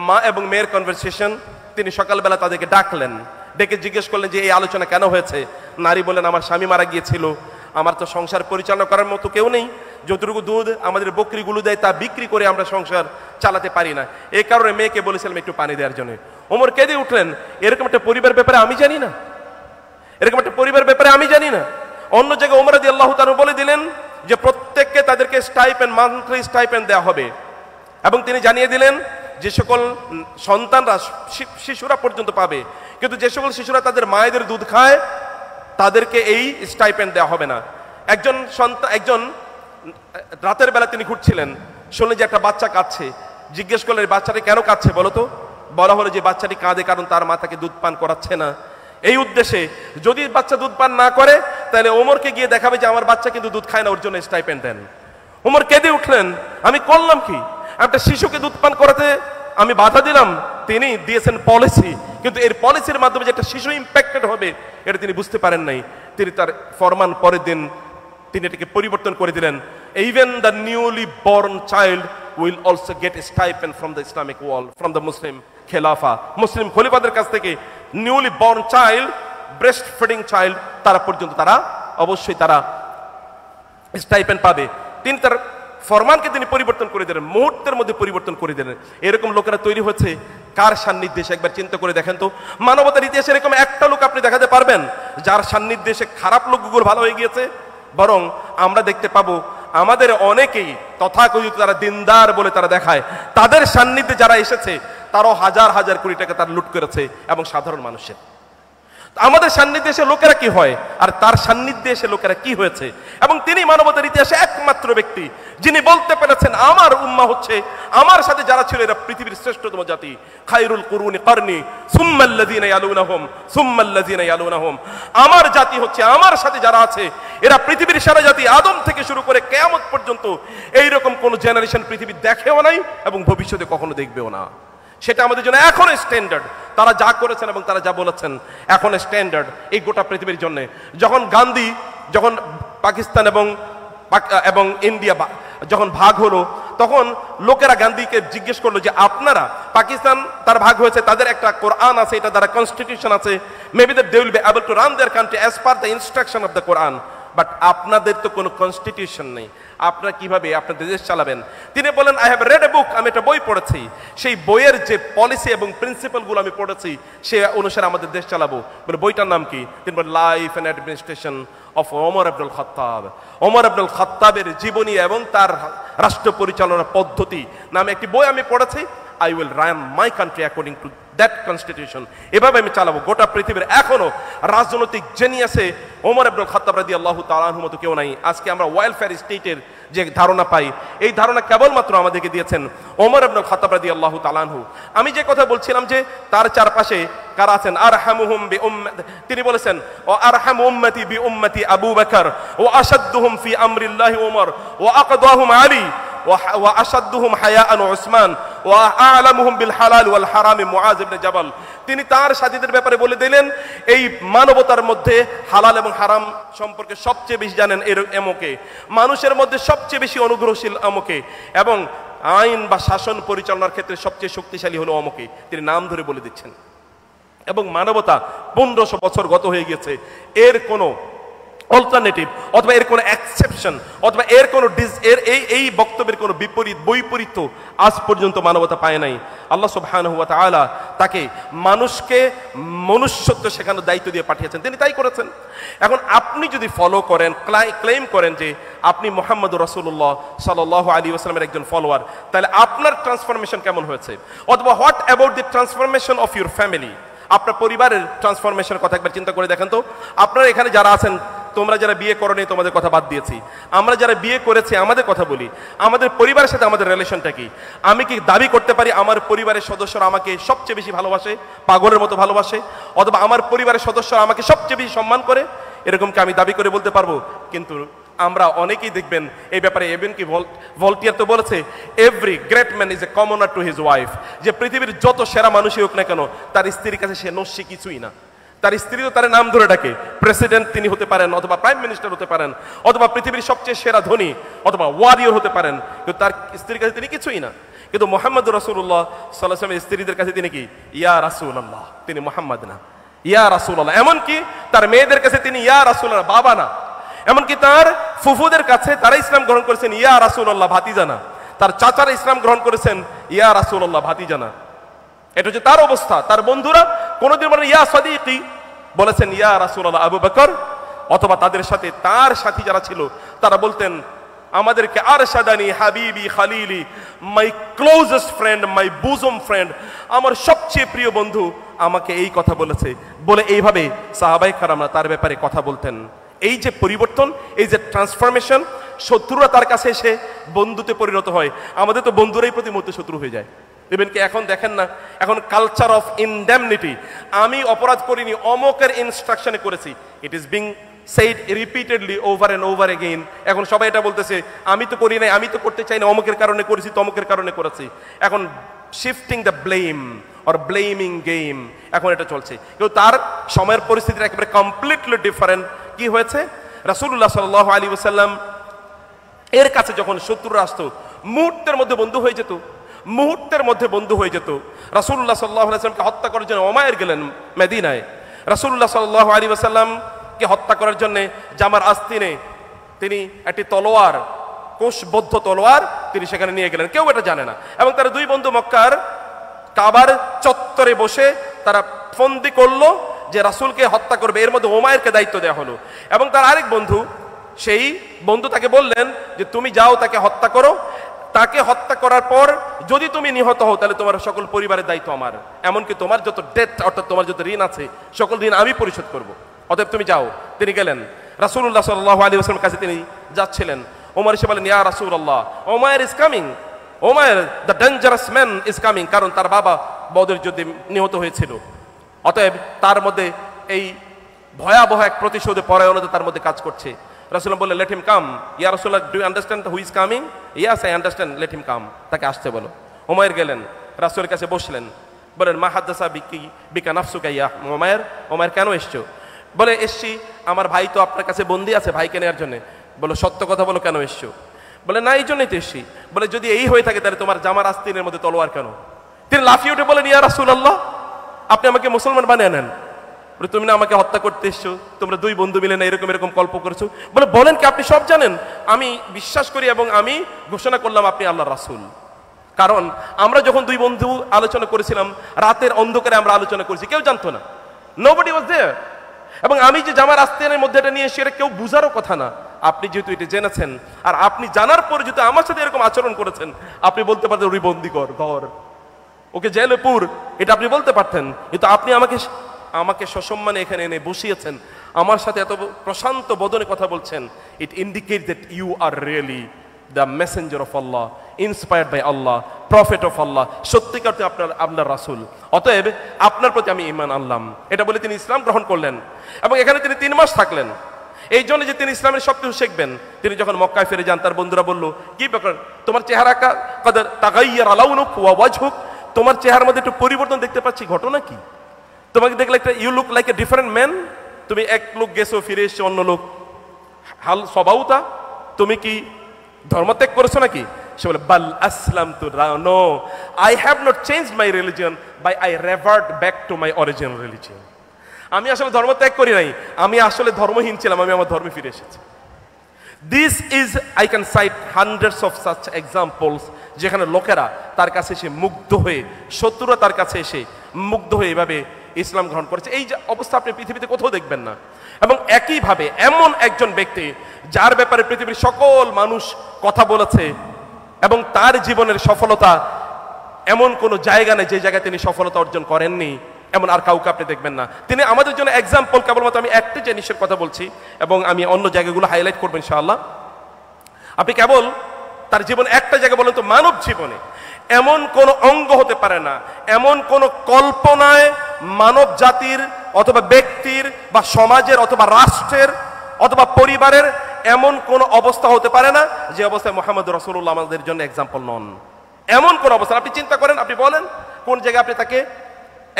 মা এবং মেয়ের কনভারসেশন, তিনি সকালবেলা তাদেরকে ডাকলেন, ডেকে জিজ্ঞেস করলেন যে এই আলোচনা কেন হয়েছে। নারী বলেন আমার স্বামী মারা গিয়েছিল, আমার তো সংসার পরিচালনা করার মতো কেউ নেই, যতটুকু দুধ আমাদের বকরিগুলো দেয় তা বিক্রি করে আমরা সংসার চালাতে পারি না। এই কারণে মেয়েকে বলেছিলাম একটু পানি দেওয়ার জন্য। ওমর কেঁদে উঠলেন, এরকম একটা পরিবারের ব্যাপারে আমি জানি না, এরকম একটা পরিবারের ব্যাপারে আমি জানি না। অন্য জায়গায় ওমর রাদিয়াল্লাহু তাআলা বলে দিলেন যে প্রত্যেককে তাদেরকে স্টাইপেন্ড, মান্থলি স্টাইপেন্ড দেওয়া হবে, এবং তিনি জানিয়ে দিলেন যে সকল সন্তানরা, শিশুরা পর্যন্ত পাবে, কিন্তু যে সকল শিশুরা তাদের মায়েদের দুধ খায় তাদেরকে এই স্টাইপেন্ড দেওয়া হবে না। একজন রাতের বেলা তিনি ঘুরছিলেন, শুনলেন যে একটা বাচ্চা কাঁদছে। জিজ্ঞেস করলেন বাচ্চাটি কেন কাঁদছে বলো তো? বলা হলো যে বাচ্চাটি কাঁদে কারণ তার মা তাকে দুধ পান করাচ্ছে না। এই উদ্দেশ্যে যদি বাচ্চা দুধ পান না করে তাহলে ওমরকে গিয়ে দেখাবে যে আমার বাচ্চা কিন্তু দুধ খায় না, ওর জন্য স্টাইপেন্ড দেন। ওমর কেঁদে উঠলেন, আমি করলাম কি? একটা শিশুকে দুধ পান করাতে আমি বাধা দিলাম। তিনি দিয়েছেন পলিসি, কিন্তু এর পলিসির মাধ্যমে যে একটা শিশু ইম্প্যাক্টেড হবে এটা তিনি বুঝতে পারেন নাই। তিনি তার ফরমান পরের দিন তিনি এটাকে পরিবর্তন করে দিলেন। Even the newly born child will also get stipend from the Islamic world, from the Muslim খেলাফা। মুসলিম খলিফাদের কাছ থেকে newly born child, breast feeding child, তারা পর্যন্ত তারা অবশ্যই তারা স্টাইপেন্ড পাবে। তিনি তার ফরমানকে তিনি পরিবর্তন করে দিলেন, মুহূর্তের মধ্যে পরিবর্তন করে দিলেন। এরকম লোকেরা তৈরি হচ্ছে কার সান্নিধ্যে? একবার চিন্তা করে দেখেন তো, মানবতার ইতিহাসে এরকম একটা লোক আপনি দেখাতে পারবেন যার সান্নিধ্যে খারাপ লোকগুলো ভালো হয়ে গিয়েছে? বরং আমরা দেখতে পাবো আমাদের অনেকেই তথাকথিত তারা দিনদার বলে তারা দেখায়, তাদের সান্নিধ্যে যারা এসেছে তারাও হাজার হাজার কোটি টাকা তার লুট করেছে, এবং সাধারণ মানুষের। আমাদের সান্নিধ্যে এসে লোকেরা কি হয় আর তার সান্নিধ্যে এসে লোকেরা কি হয়েছে। এবং তিনি মানবতার ইতিহাসে একমাত্র ব্যক্তি যিনি বলতে পেরেছেন আমার উম্মাহ হচ্ছে, আমার সাথে যারা ছিল এরা পৃথিবীর শ্রেষ্ঠতম জাতি। খায়রুল কুরুনি কারনি সুম্মাল্লাযিনা ইয়ালুনাহুম সুম্মাল্লাযিনা ইয়ালুনাহুম। আমার জাতি হচ্ছে, আমার সাথে যারা আছে এরা পৃথিবীর সেরা জাতি। আদম থেকে শুরু করে কিয়ামত পর্যন্ত এইরকম কোন জেনারেশন পৃথিবী দেখেও নাই এবং ভবিষ্যতে কখনো দেখবেও না। সেটা আমাদের জন্য এখন স্ট্যান্ডার্ড। তারা যা করেছেন এবং তারা যা বলেছেন এখন স্ট্যান্ডার্ড এই গোটা পৃথিবীর জন্য। যখন গান্ধী, যখন পাকিস্তান এবং ইন্ডিয়া যখন ভাগ হলো, তখন লোকেরা গান্ধীকে জিজ্ঞেস করলো যে আপনারা, পাকিস্তান তার ভাগ হয়েছে, তাদের একটা কোরআন আছে, এটা দ্বারা কনস্টিটিউশন আছে, maybe that they will be able to run their country as per the instruction of the Quran, but আপনাদের তো কোনো কনস্টিটিউশন নেই, আপনারা কিভাবে আপনাদের দেশ চালাবেন? তিনি বলেন আই হ্যাভ রেড এ বুক, আমি একটা বই পড়েছি, সেই বইয়ের যে পলিসি এবং প্রিন্সিপালগুলো আমি পড়েছি সে অনুসারে আমাদের দেশ চালাবো। বলে বইটার নাম কি? তিনি বলেন life and administration of Omar Abdul Khattab. Omar Abdul খাত্তাবের জীবনী এবং তার রাষ্ট্র পরিচালনার পদ্ধতি নামে একটি বই আমি পড়েছি। I will run my country according to that constitution. এভাবে আমি চালাবো। গোটা পৃথিবীর এখনো রাজনৈতিক জেনিয়াসে ওমর আব্দুল খাত্তাব রাদিয়াল্লাহু তাআলা আনহু মতো কেউ নাই। আজকে আমরা ওয়েলফেয়ার স্টেটের যে ধারণা পাই, এই ধারণা কেবলমাত্র আমাদেরকে দিয়েছেন ওমর আব্দুল খাত্তাব রাদিয়াল্লাহু তাআলা আনহু। আমি যে কথা বলছিলাম যে তার চারপাশে কারা আছেন, আরহামুহুম বি উম্মতি, তিনি বলেছেন ও আরহামু উম্মতি বি উম্মতি আবু বকর ওয়া আশাদ্দুহুম ফি আমরিল্লাহি ওমর ওয়া আকদাহুম আলী ওয়া আশাদ্দুহুম হায়াআন উসমান ওয়া আ'লামুহুম বিল হালাল ওয়াল হারাম মুআয ইবনে জাবাল। তিনি তার সাথীদের ব্যাপারে বলে দিলেন এই মানবতার মধ্যে হালাল এবং হারাম সম্পর্কে সবচেয়ে বেশি জানেন এমকে, মানুষের মধ্যে সবচেয়ে বেশি অনুগ্রহশীল অমকে, এবং আইন বা শাসন পরিচালনার ক্ষেত্রে সবচেয়ে শক্তিশালী হলো অমকে। তিনি নাম ধরে বলে দিচ্ছেন। এবং মানবতা 1500 বছর গত হয়ে গেছে, এর কোনো অল্টারনেটিভ অথবা এর কোনো এক্সেপশন অথবা এর কোনো এই বক্তব্যের কোনো বৈপরীত্য আজ পর্যন্ত মানবতা পায় নাই। আল্লাহ সুবহানাহু ওয়া তাআলা তাকে মানুষকে মনুষ্যত্ব শেখানোর দায়িত্ব দিয়ে পাঠিয়েছেন, তিনি তাই করেছেন। এখন আপনি যদি ফলো করেন, ক্লেম করেন যে আপনি মুহাম্মদুর রাসূলুল্লাহ সাল্লাল্লাহু আলাইহি ওয়াসাল্লামের একজন ফলোয়ার, তাহলে আপনার ট্রান্সফরমেশন কেমন হয়েছে? অথবা what about the transformation of your family? আপনার পরিবারের ট্রান্সফরমেশনের কথা একবার চিন্তা করে দেখেন তো। আপনারা এখানে যারা আছেন, তোমরা যারা বিয়ে করোনি তোমাদের কথা বাদ দিয়েছি, আমরা যারা বিয়ে করেছি আমাদের কথা বলি, আমাদের পরিবারের সাথে আমাদের রিলেশনটা কি? আমি কি দাবি করতে পারি আমার পরিবারের সদস্যরা আমাকে সবচেয়ে বেশি ভালোবাসে, পাগলের মতো ভালোবাসে, অথবা আমার পরিবারের সদস্যরা আমাকে সবচেয়ে বেশি সম্মান করে? এরকম কি আমি দাবি করে বলতে পারবো? কিন্তু আমরা অনেকেই দেখবেন এই ব্যাপারে, এভেন কি ভলটিয়ার তো বলেছে every great man is a কমনার to his wife, যে পৃথিবীর যত সেরা মানুষই হোক না কেন তার স্ত্রীর কাছে সে নস্যি কিছুই না। তার স্ত্রী তো তার নাম ধরে ডাকে, প্রেসিডেন্ট তিনি হতে পারেন, অথবা প্রাইম মিনিস্টার হতে পারেন, অথবা পৃথিবীর সবচেয়ে সেরা ধনী অথবা ওয়ারিয়র হতে পারেন, কিন্তু তার স্ত্রীর কাছে তিনি কিছুই না। কিন্তু মুহাম্মদ রাসূলুল্লাহ সাল্লাল্লাহু আলাইহি ওয়াসাল্লামের স্ত্রীদের কাছে তিনি কি? ইয়া রাসূলুল্লাহ, তিনি মুহাম্মদ না, ইয়া রাসূলুল্লাহ। এমনকি তার মেয়েদের কাছে তিনি ইয়া রাসূলুল্লাহ, বাবা না। এমনকি তার ফুফুদের কাছে তারা ইসলাম গ্রহণ করেছেন ইয়া রাসূলুল্লাহ ভাতিজানা, তার চাচারা ইসলাম গ্রহণ করেছেন ইয়া রাসূলুল্লাহ ভাতিজানা। এটা হচ্ছে তার অবস্থা। তার বন্ধুরা কোনোদিন বলেন ইয়া সাদিকি, বলেছেন ইয়া রাসূলুল্লাহ আবু বকর, অথবা তাদের সাথে তার সাথী যারা ছিল তারা বলতেন আমাদেরকে আরশাদানি হাবিবি খালিলি, my closest friend, my bosom friend, আমার সবচেয়ে প্রিয় বন্ধু আমাকে এই কথা বলেছে, বলে এইভাবে সাহাবায়ে কেরামরা তার ব্যাপারে কথা বলতেন। এই যে পরিবর্তন, এই যে ট্রান্সফরমেশন, শত্রুরা তার কাছে এসে বন্ধুতে পরিণত হয়। আমাদের তো বন্ধুরাই প্রতি মুহূর্তে শত্রু হয়ে যায়। ইভেন কি এখন দেখেন না, এখন কালচার অফ ইনডেমনিটি, আমি অপরাধ করিনি, অমকের ইনস্ট্রাকশনে করেছি, it is being said repeatedly over and over again। এখন সবাই এটা বলতেছে আমি তো করি নাই, আমি তো করতে চাই না, অমুকের কারণে করেছি, তমুকের কারণে করেছি। এখন shifting the blame or blaming game, এখন এটা চলছে। কিন্তু তার সময়ের পরিস্থিতিটা একেবারে কমপ্লিটলি ডিফারেন্ট। কি হয়েছে, রাসূলুল্লাহ সাল্লাল্লাহু আলাইহি ওয়াসাল্লাম এর কাছে যখন শত্রুরা আসতো মুহূর্তের মধ্যে বন্ধু হয়ে যেত, মুহূর্তের মধ্যে বন্ধু হয়ে যেত। রাসূলুল্লাহ সাল্লাল্লাহু আলাইহি ওয়াসাল্লামকে হত্যা করার জন্য উমাইর গেলেন মদিনায়। রাসূলুল্লাহ সাল্লাল্লাহু আলাইহি ওয়াসাল্লাম কে হত্যা করার জন্য জামার আস্তিনে তিনি একটি তলোয়ার, কোষবদ্ধ তলোয়ার তিনি সেখানে নিয়ে গেলেন, কেউ এটা জানে না। এবং তারা দুই বন্ধু মক্কার কাবার চত্বরে বসে তারা ফন্দি করলো যে রাসূলকে হত্যা করবে। এর মধ্যে উমাইরকে দায়িত্ব দেওয়া হলো। এবং তার আরেক বন্ধু, সেই বন্ধু তাকে বললেন যে তুমি যাও তাকে হত্যা করো, তাকে হত্যা করার পর যদি তুমি নিহত হও তাহলে তোমার সকল পরিবারের দায়িত্ব আমার, এমনকি তোমার যত ডেট অর্থাৎ তোমার যত ঋণ আছে সকল ঋণ আমি পরিশোধ করব, অতএব তুমি যাও। তিনি গেলেন। রাসূলুল্লাহ সাল্লাল্লাহু আলাইহি ওয়াসাল্লামের কাছে তিনি যাচ্ছিলেন। ওমর এসে বলেন ইয়া রাসূলুল্লাহ, Umair is coming, Umair the dangerous man is coming. কারণ তার বাবা বদর যুদ্ধে নিহত হয়েছিল, অতএব তার মধ্যে এই ভয়াবহ এক প্রতিশোধে পরায়ণতা তার মধ্যে কাজ করছে। রাসূলুল্লাহ বললেন লেট হিম কাম। ইয়া রাসূলুল্লাহ, do you understand who is coming? Yes I understand, let him come. তাকে আসতে বলো। উমাইর গেলেন, রাসূলের কাছে বসলেন। বলেন মা হাদাসা বিকা নাফসুকা ইয়া উমাইর, উমাইর কেন এসছো? বলে এসছি আমার ভাই তো আপনার কাছে বন্দি আছে, ভাইকে নেওয়ার জন্য। বলো সত্য কথা বলো, কেন এসছো? বলে না এই জন্যই তো এসছি। বলে যদি এই হয়ে থাকে তাহলে তোমার জামার আস্তিনের মধ্যে তলোয়ার কেন? তিনি লাফিয়ে উঠে বলেন ইয়া রাসূলুল্লাহ, আপনি আমাকে মুসলমান বানিয়ে নেন। বলে তুমি না আমাকে হত্যা করতে এসছো, তোমরা দুই বন্ধু মিলে না এরকম এরকম গল্প করেছো। বলে বলেন কি, আপনি সব জানেন? আমি বিশ্বাস করি এবং আমি ঘোষণা করলাম আপনি আল্লাহর রাসূল। কারণ আমরা যখন দুই বন্ধু আলোচনা করেছিলাম রাতের অন্ধকারে আমরা আলোচনা করেছি, কেউ জানতো না, নোবডি ওয়াজ দেয়ার। এবং আমি যে জামার আস্তানের মধ্যে এটা নিয়ে এসে এটা কেউ বুঝারও কথা না। আপনি যেহেতু এটা জেনেছেন আর আপনি জানার পরে যদি আমার সাথে এরকম আচরণ করেছেন, আপনি বলতে পারতেন ওই বন্দি কর, ধর ওকে জেলে পুর, এটা আপনি বলতে পারতেন। কিন্তু আপনি আমাকে সসম্মানে এখানে এনে বসিয়েছেন, আমার সাথে এত প্রশান্ত বদনে কথা বলছেন। It indicate that you are really the messenger of Allah, inspired by Allah, prophet of Allah, সত্যিকার আপনার রাসূল। অতএব আপনার প্রতি আমি ঈমান আনলাম। এটা বলে তিনি ইসলাম গ্রহণ করলেন এবং এখানে তিনি 3 মাস থাকলেন। এই জন্য যে তিনি ইসলামের সবকিছু শিখবেন। তিনি যখন মক্কায় ফিরে যান তার বন্ধুরা বলল কি ব্যাপার, তোমার চেহারা কাদের তাগাইয়ার লাউনুক ওয়া ওয়াজহুক, তোমার চেহারার মধ্যে একটু পরিবর্তন দেখতে পাচ্ছি, ঘটনা কি? তোমাকে দেখলে একটা you look like a different man. তুমি এক লোক গেছো, ফিরে এসছো অন্য লোক, হাল স্বভাবতা, তুমি কি ধর্মত্যাগ করেছো নাকি? সে বলে বাল আসলাম তু, no I have not changed my religion by I revert back to my original religion. আমি আসলে ধর্ম ত্যাগ করি নাই, আমি আসলে ধর্মহীন ছিলাম, আমি আমার ধর্মে ফিরে এসেছি। This is I can cite hundreds of such examples, যেখানে লোকেরা তার কাছে এসে মুগ্ধ হয়ে, শত্রুরা তার কাছে এসে মুগ্ধ হয়ে এভাবে ইসলাম গ্রহণ করেছে। এই যে অবস্থা আপনি পৃথিবীতে কোথাও দেখবেন না। এবং একইভাবে এমন একজন ব্যক্তি যার ব্যাপারে পৃথিবীর সকল মানুষ কথা বলেছে এবং তার জীবনের সফলতা এমন কোনো জায়গা নেই যে জায়গায় তিনি সফলতা অর্জন করেননি, এমন আর কাউকে আপনি দেখবেন না। তিনি আমাদের জন্য এক্সাম্পল। কেবলমাত্র আমি একটা জিনিসের কথা বলছি এবং আমি অন্য জায়গাগুলো হাইলাইট করবো ইনশাআল্লাহ। আপনি কেবল তার জীবন একটা জায়গা বলেন তো, মানব জীবনে এমন কোন অঙ্গ হতে পারে না, এমন কোন কল্পনায় মানব জাতির অথবা ব্যক্তির বা সমাজের অথবা রাষ্ট্রের অথবা পরিবারের এমন কোন অবস্থা হতে পারে না যে অবস্থায় মুহাম্মদ রাসূলুল্লাহ আমাদের জন্য এক্সাম্পল নন। এমন কোন অবস্থা আপনি চিন্তা করেন, আপনি বলেন কোন জায়গায় আপনি তাকে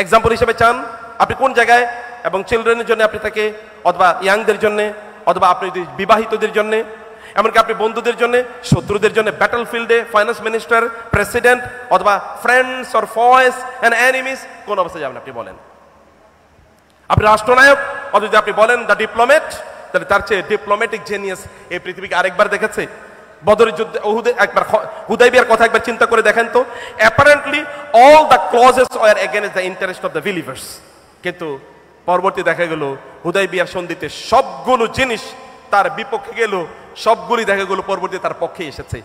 এক্সাম্পল হিসেবে চান, আপনি কোন জায়গায়, এবং চিলড্রেনের জন্য আপনি তাকে, অথবা ইয়াংদের জন্য, অথবা আপনি বিবাহিতদের জন্য, এমনকি আপনি বন্ধুদের জন্য, শত্রুদের জন্য, ব্যাটল ফিল্ডে ফাইন্যান্স মিনিস্টার, প্রেসিডেন্ট, অথবা friends or Foy's and enemies, কোন অবস্থায় যাবেন আপনি বলেন? আপনি রাষ্ট্রনায়ক, অথবা আপনি বলেন দ্য ডিপ্লোমেট, তাহলে তার চেয়ে ডিপ্লোম্যাটিক জেনিয়াস এই পৃথিবীকে আরেকবার দেখেছে? বদরের যুদ্ধে, উহুদে একবার, হুদাইবিয়ার কথা একবার চিন্তা করে দেখেন তো। Apparently all the clauses were against the interest of the believers, কিন্তু পরবর্তী দেখা গেল হুদাইবিয়ার সন্ধিতে সবগুলো জিনিস তার বিপক্ষে গেল, সবগুলি দেখা গেল পরবর্তী তার পক্ষে এসেছে।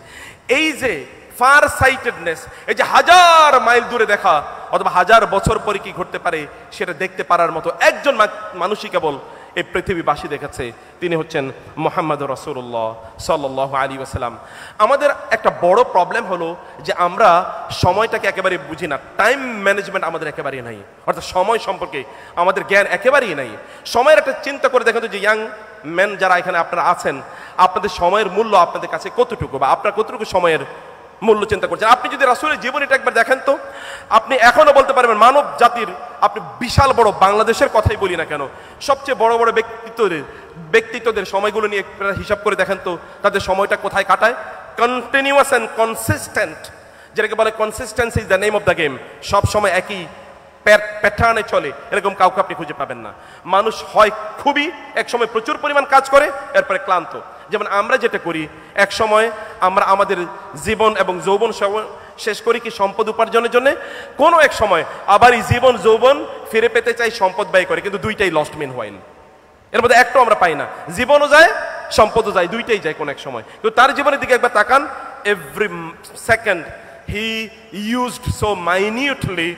এই যে ফার সাইটেডনেস, এই যে হাজার মাইল দূরে দেখা অথবা হাজার বছর পরে কি ঘটতে পারে সেটা দেখতে পারার মতো একজন মানুষই কেবল এই পৃথিবীবাসী দেখেছে, তিনি হচ্ছেন মুহাম্মদ রাসূলুল্লাহ সাল্লাল্লাহু আলাইহি ওয়াসাল্লাম। আমাদের একটা বড় প্রবলেম হলো যে আমরা সময়টাকে একেবারে বুঝি না, টাইম ম্যানেজমেন্ট আমাদের একেবারেই নাই, অর্থাৎ সময় সম্পর্কে আমাদের জ্ঞান একেবারেই নাই। সময়ের একটা চিন্তা করে দেখেন তো যে ইয়াং ম্যান যারা এখানে আপনারা আছেন, আপনাদের সময়ের মূল্য আপনাদের কাছে কতটুকু, বা আপনার কতটুকু সময়ের মূল্য চিন্তা করছেন? আপনি যদি রাসূলের জীবনীটা একবার দেখেন তো আপনি এখনো বলতে পারবেন মানব জাতির, আপনি বিশাল বড় বাংলাদেশের কথাই বলি না কেন, সবচেয়ে বড় বড় ব্যক্তিত্বদের সময়গুলো নিয়ে হিসাব করে দেখেন তো তাদের সময়টা কোথায় কাটায়। কন্টিনিউয়াস অ্যান্ড কনসিস্টেন্ট, যেটাকে বলে consistency is the name of the game. সব সময় একই প্যাটার্নে চলে এরকম কাউকে আপনি খুঁজে পাবেন না। মানুষ হয় খুবই এক সময় প্রচুর পরিমাণ কাজ করে, এরপরে ক্লান্ত। যেমন আমরা যেটা করি, এক সময় আমরা আমাদের জীবন এবং যৌবন শেষ করি কি সম্পদ উপার্জনের জন্য, কোনো এক সময় আবার এই জীবন যৌবন ফিরে পেতে চাই, সম্পদ ব্যয় করে, কিন্তু দুইটাই লস্ট মিন হয়। এর মধ্যে একটাও আমরা পাই না, জীবনও যায় সম্পদও যায়, দুইটাই যায় কোনো এক সময়। কিন্তু তার জীবনের দিকে একবার তাকান, every second he used so minutely,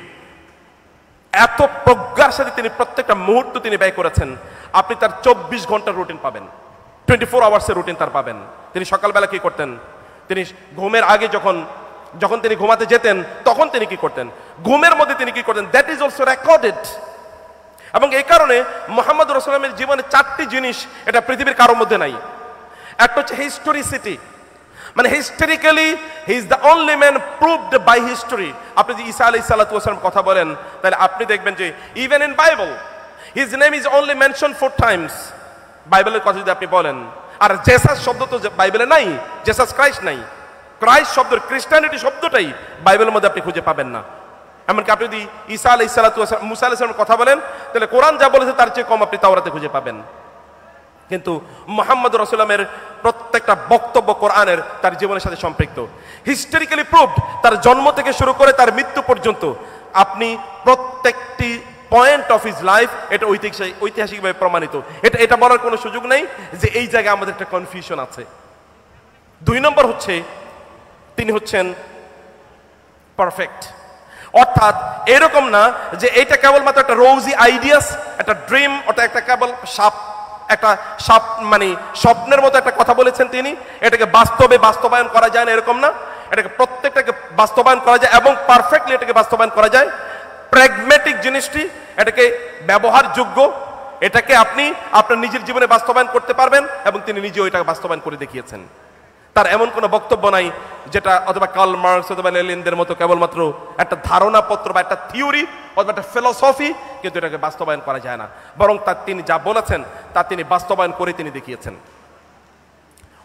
এত প্রজ্ঞার সাথে তিনি প্রত্যেকটা মুহূর্ত তিনি ব্যয় করেছেন। আপনি তার 24 ঘন্টার রুটিন পাবেন, 24 আওয়ার্সের রুটিন তার পাবেন। তিনি সকালবেলা কি করতেন, তিনি ঘুমের আগে যখন তিনি ঘুমাতে যেতেন তখন তিনি কি করতেন, ঘুমের মধ্যে তিনি কি করতেন, দ্যাট ইজ অলসো রেকর্ডেড। এবং এই কারণে মুহাম্মদ রাসূলের জীবনে 4টি জিনিস এটা পৃথিবীর কারোর মধ্যে নাই। একটা হচ্ছে হিস্টোরিসিটি, মানে historically he is the only man proved by history. আপনি যদি ঈসা আলাইহিস সালাতু ওয়াস সালাম কথা বলেন তাহলে আপনি দেখবেন যে even in Bible his name is only mention 4 Times. বাইবেলের কথা যদি আপনি বলেন, আর জেসাস শব্দ তো বাইবেলে নাই, জেসাস ক্রাইস্ট নাই, ক্রাইস্ট শব্দ, ক্রিশ্চিয়ানিটি শব্দটাই বাইবেলের মধ্যে আপনি খুঁজে পাবেন না। এমনকি আপনি যদি ঈসা আলাইহিস সালাতু ওয়াস সালাম, মুসা আলাইহিস সালামের কথা বলেন তাহলে কোরআন যা বলেছে তার চেয়ে কম আপনি তাওরাতে খুঁজে পাবেন। কিন্তু মুহাম্মদ রাসূলের প্রত্যেকটা বক্তব্য কোরআনের তার জীবনের সাথে সম্পৃক্ত, হিস্টোরিক্যালি প্রুভড, তার জন্ম থেকে শুরু করে তার মৃত্যু পর্যন্ত আপনি প্রত্যেকটি পয়েন্ট অফ হিজ লাইফ এটা ঐতিহাসিকভাবে প্রমাণিত। এটা বলার কোনো সুযোগ নেই যে এই জায়গায় আমাদের একটা কনফিউশন আছে। 2 নম্বর হচ্ছে তিনি হচ্ছেন পারফেক্ট, অর্থাৎ এরকম না যে এটা কেবলমাত্র একটা রোজি আইডিয়াস, একটা ড্রিম, ওটা একটা কেবল একটা মানে স্বপ্নের মতো একটা কথা বলেছেন তিনি, এটাকে বাস্তবায়ন করা যায় না এরকম না, এটাকে প্রত্যেকটাকে বাস্তবায়ন করা যায় এবং পারফেক্টলি এটাকে বাস্তবায়ন করা যায়। প্র্যাগম্যাটিক জিনিসটি, এটাকে ব্যবহারযোগ্য, এটাকে আপনি আপনার নিজের জীবনে বাস্তবায়ন করতে পারবেন এবং তিনি নিজেও এটাকে বাস্তবায়ন করে দেখিয়েছেন। তার এমন কোনো বক্তব্য নাই যেটা অথবা কার্ল মার্কস অথবা লেনিনদের মতো কেবলমাত্র একটা ধারণাপত্র বা একটা থিওরি অথবা একটা ফিলসফি, কিন্তু এটাকে বাস্তবায়ন করা যায় না, বরং তার তিনি যা বলেছেন তা তিনি বাস্তবায়ন করে তিনি দেখিয়েছেন।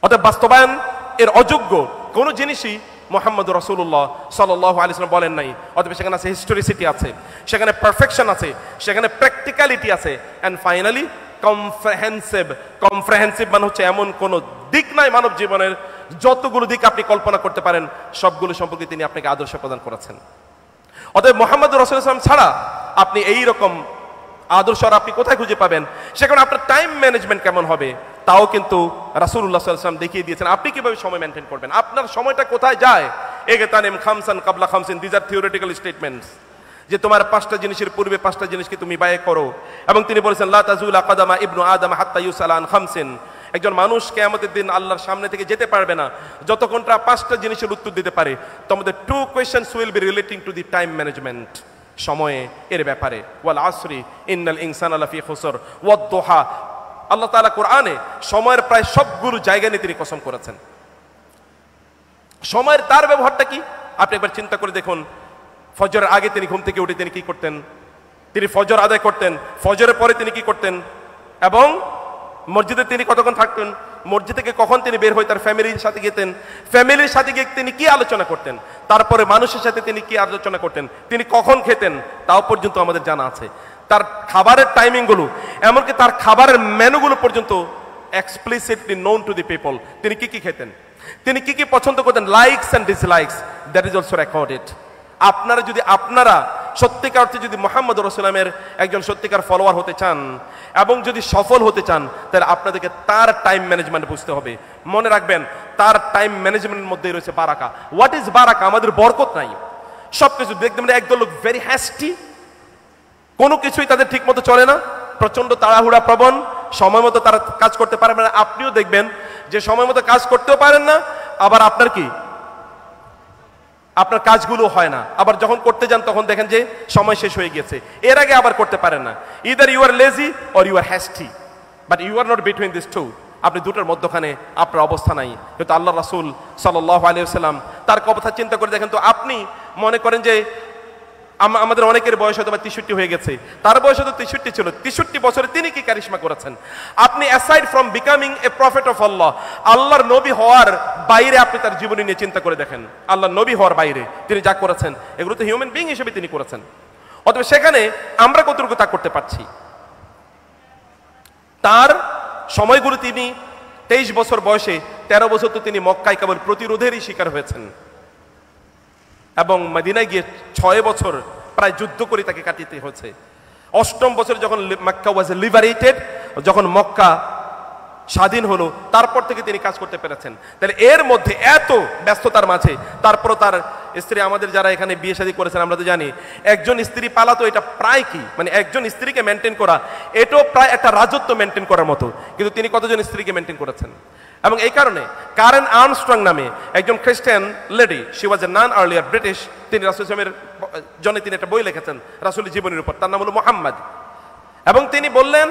অতএব বাস্তবায়ন এর অযোগ্য কোনো জিনিসই মুহাম্মদ রাসূলুল্লাহ সাল্লাল্লাহু আলাইহি ওয়াসাল্লাম বলেন নাই। অতএব সেখানে আছে হিস্টোরিসিটি আছে, সেখানে পারফেকশন আছে, সেখানে প্র্যাকটিক্যালিটি আছে, অ্যান্ড ফাইনালি কমপ্রেহেন্সিভ মানে হচ্ছে এমন কোন দিক নাই মানব জীবনের, যতগুলো দিক আপনি কল্পনা করতে পারেন সবগুলো সম্পর্কে তিনি আপনাকে আদর্শ প্রদান করেছেন। অতএব মুহাম্মদ রাসূলুল্লাহ সাল্লাল্লাহু আলাইহি ওয়াসাল্লাম ছাড়া আপনি এই রকম আদর্শ আর আপনি কোথায় খুঁজে পাবেন? সেখানে আপনার টাইম ম্যানেজমেন্ট কেমন হবে তাও কিন্তু রাসূলুল্লাহ সাল্লাল্লাহু আলাইহি ওয়াসাল্লাম দেখিয়ে দিয়েছেন। আপনি কিভাবে সময় মেনটেন করবেন, আপনার সময়টা কোথায় যায়। ইগতানিম খামসান কাবলা খামসিন, দিস আর থিওরিটিক্যাল স্টেটমেন্টস, যে তোমার 5টা জিনিসের পূর্বে 5টা জিনিসকে তুমি ব্যয় করো। এবং তিনি বলেছেন লা তাজুলা কাদামা ইবনু আদম হাত্তা ইউসালা আন খামসিন, একজন মানুষ কিয়ামতের দিন আল্লাহর সামনে থেকে যেতে পারবে না যতক্ষণ না 5টা জিনিসের উত্তর দিতে পারে। তোমাদের 2 questions will be relating to the time management, সময়ে এর ব্যাপারে। ওয়াল আসরি ইন্নাল ইনসানা লাফি খুসর ওয়াদ দুহা, আল্লাহ তাআলা কোরআনে সময়ের প্রায় সবগুলো জায়গা নিয়ে তিনি কসম করেছেন। সময়ের তার ব্যবহারটা কি আপনি একবার চিন্তা করে দেখুন। ফজরের আগে তিনি ঘুম থেকে উঠে তিনি কি করতেন? তিনি ফজর আদায় করতেন। ফজরের পরে তিনি কি করতেন? এবং মসজিদে তিনি কতক্ষণ থাকতেন? মসজিদ থেকে কখন তিনি বের হয়ে তার ফ্যামিলির সাথে যেতেন? ফ্যামিলির সাথে গিয়ে তিনি কি আলোচনা করতেন? তারপরে মানুষের সাথে তিনি কি আলোচনা করতেন? তিনি কখন খেতেন তাও পর্যন্ত আমাদের জানা আছে। তার খাবারের টাইমিংগুলো, এমনকি তার খাবারের মেনুগুলো পর্যন্ত explicitly known to the people. তিনি কি কি খেতেন, তিনি কি কি পছন্দ করতেন, likes and dislikes, that is also recorded. আপনারা সত্যিকার অর্থে যদি মুহাম্মদ রাসূলের একজন সত্যিকার ফলোয়ার হতে চান এবং যদি সফল হতে চান, তাহলে আপনাদেরকে তার টাইম ম্যানেজমেন্ট বুঝতে হবে। মনে রাখবেন, তার টাইম ম্যানেজমেন্টের মধ্যেই রয়েছে বারাকা। হোয়াট ইজ বারাকা? আমাদের বরকত নাই। সবকিছু দেখতে মানে একদল লোক ভেরি হ্যাস্টি, কোনো কিছুই তাদের ঠিক মতো চলে না, প্রচন্ড তাড়াহুড়া প্রবণ, সময় মতো তারা কাজ করতে পারে না। আপনিও দেখবেন যে সময় মতো কাজ করতেও পারেন না, আবার আপনার কাজগুলো হয় না, আবার যখন করতে যান তখন দেখেন যে সময় শেষ হয়ে গেছে, এর আগে আবার করতে পারেন না। Either you are lazy or you are hasty, but you are not between this two. আপনি দুটোর মধ্যখানে আপনার অবস্থা নাই। কিন্তু আল্লাহ রাসূল সাল্লাল্লাহু আলাইহি ওয়াসাল্লাম তার কথা চিন্তা করে দেখেন তো, আপনি মনে করেন যে আমাদের অনেকের বয়স হয়তো 63 হয়ে গেছে, তার বয়স হয়তো 63 ছিল। 63 বছরে তিনি কি কারিশমা করেছেন? আপনি aside from becoming a prophet of Allah, আল্লাহর নবী হওয়ার বাইরে আপনি তার জীবনী নিয়ে চিন্তা করে দেখেন। আল্লাহর নবী হওয়ার বাইরে তিনি যা করেছেন, এগুলো তো হিউম্যান বিইং হিসেবে তিনি করেছেন। অতএব সেখানে আমরা কতটুকু তা করতে পারছি? তার সময়গুলো তিনি 23 বছর বয়সে, 13 বছর তো তিনি মক্কায় কেবল প্রতিরোধেরই শিকার হয়েছেন, এবং মদিনায় গিয়ে 6 বছর প্রায় যুদ্ধ করে তাকে কাটিতে হয়েছে। 8ম বছর যখন মক্কা ওয়াজ লিবারেটেড, যখন মক্কা স্বাধীন হলো, তারপর থেকে তিনি কাজ করতে পেরেছেন। তাহলে এর মধ্যে এত ব্যস্ততার মাঝে তারপর তার স্ত্রী, আমাদের যারা এখানে বিয়ে শাদী করেছেন আমরা তো জানি, একজন স্ত্রী পালা তো এটা প্রায় কি, মানে একজন স্ত্রীকে মেনটেন করা এটাও প্রায় একটা রাজত্ব মেনটেন করার মতো। কিন্তু তিনি কতজন স্ত্রীকে মেনটেন করেছেন? এবং এই কারণে কারেন আর্মস্ট্রং নামে একজন খ্রিস্টান lady, she was a nun earlier British, তিনি রাসূল সাল্লাল্লাহু আলাইহি ওয়াসাল্লামের জন্য তিনি একটা বই লিখেছেন রাসূলের জীবনের উপর, তার নাম হলো মুহাম্মদ। এবং তিনি বললেন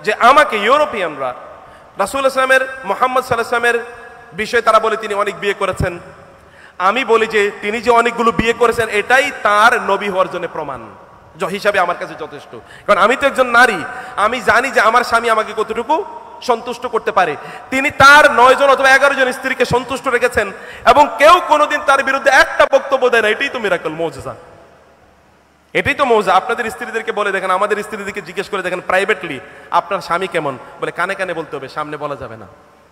যে আমাকে ইউরোপিয়ানরা রাসূল সাল্লাল্লাহু আলাইহি ওয়াসাল্লামের, মুহাম্মদ সাল্লাল্লাহু আলাইহি ওয়াসাল্লামের বিষয়ে তারা বলে তিনি অনেক বিয়ে করেছেন। আমি বলি যে তিনি যে অনেকগুলো বিয়ে করেছেন এটাই তার নবী হওয়ার জন্য প্রমাণ হিসাবে আমার কাছে যথেষ্ট। কারণ আমি তো একজন নারী, আমি জানি যে আমার স্বামী আমাকে কতটুকু সন্তুষ্ট করতে পারে। তিনি তার 9 জন অথবা 11 জন স্ত্রীকে সন্তুষ্ট রেখেছেন এবং কেউ কোনোদিন তার বিরুদ্ধে একটা বক্তব্য দেয় না। এটাই তো মিরাকল, মুজিজা, এটাই তো মৌজা। আপনাদের স্ত্রীদেরকে বলে দেখেন, আমাদের স্ত্রীদেরকে জিজ্ঞেস করে দেখেন প্রাইভেটলি আপনার স্বামী কেমন, বলে কানে কানে বলতে হবে, সামনে বলা যাবে না,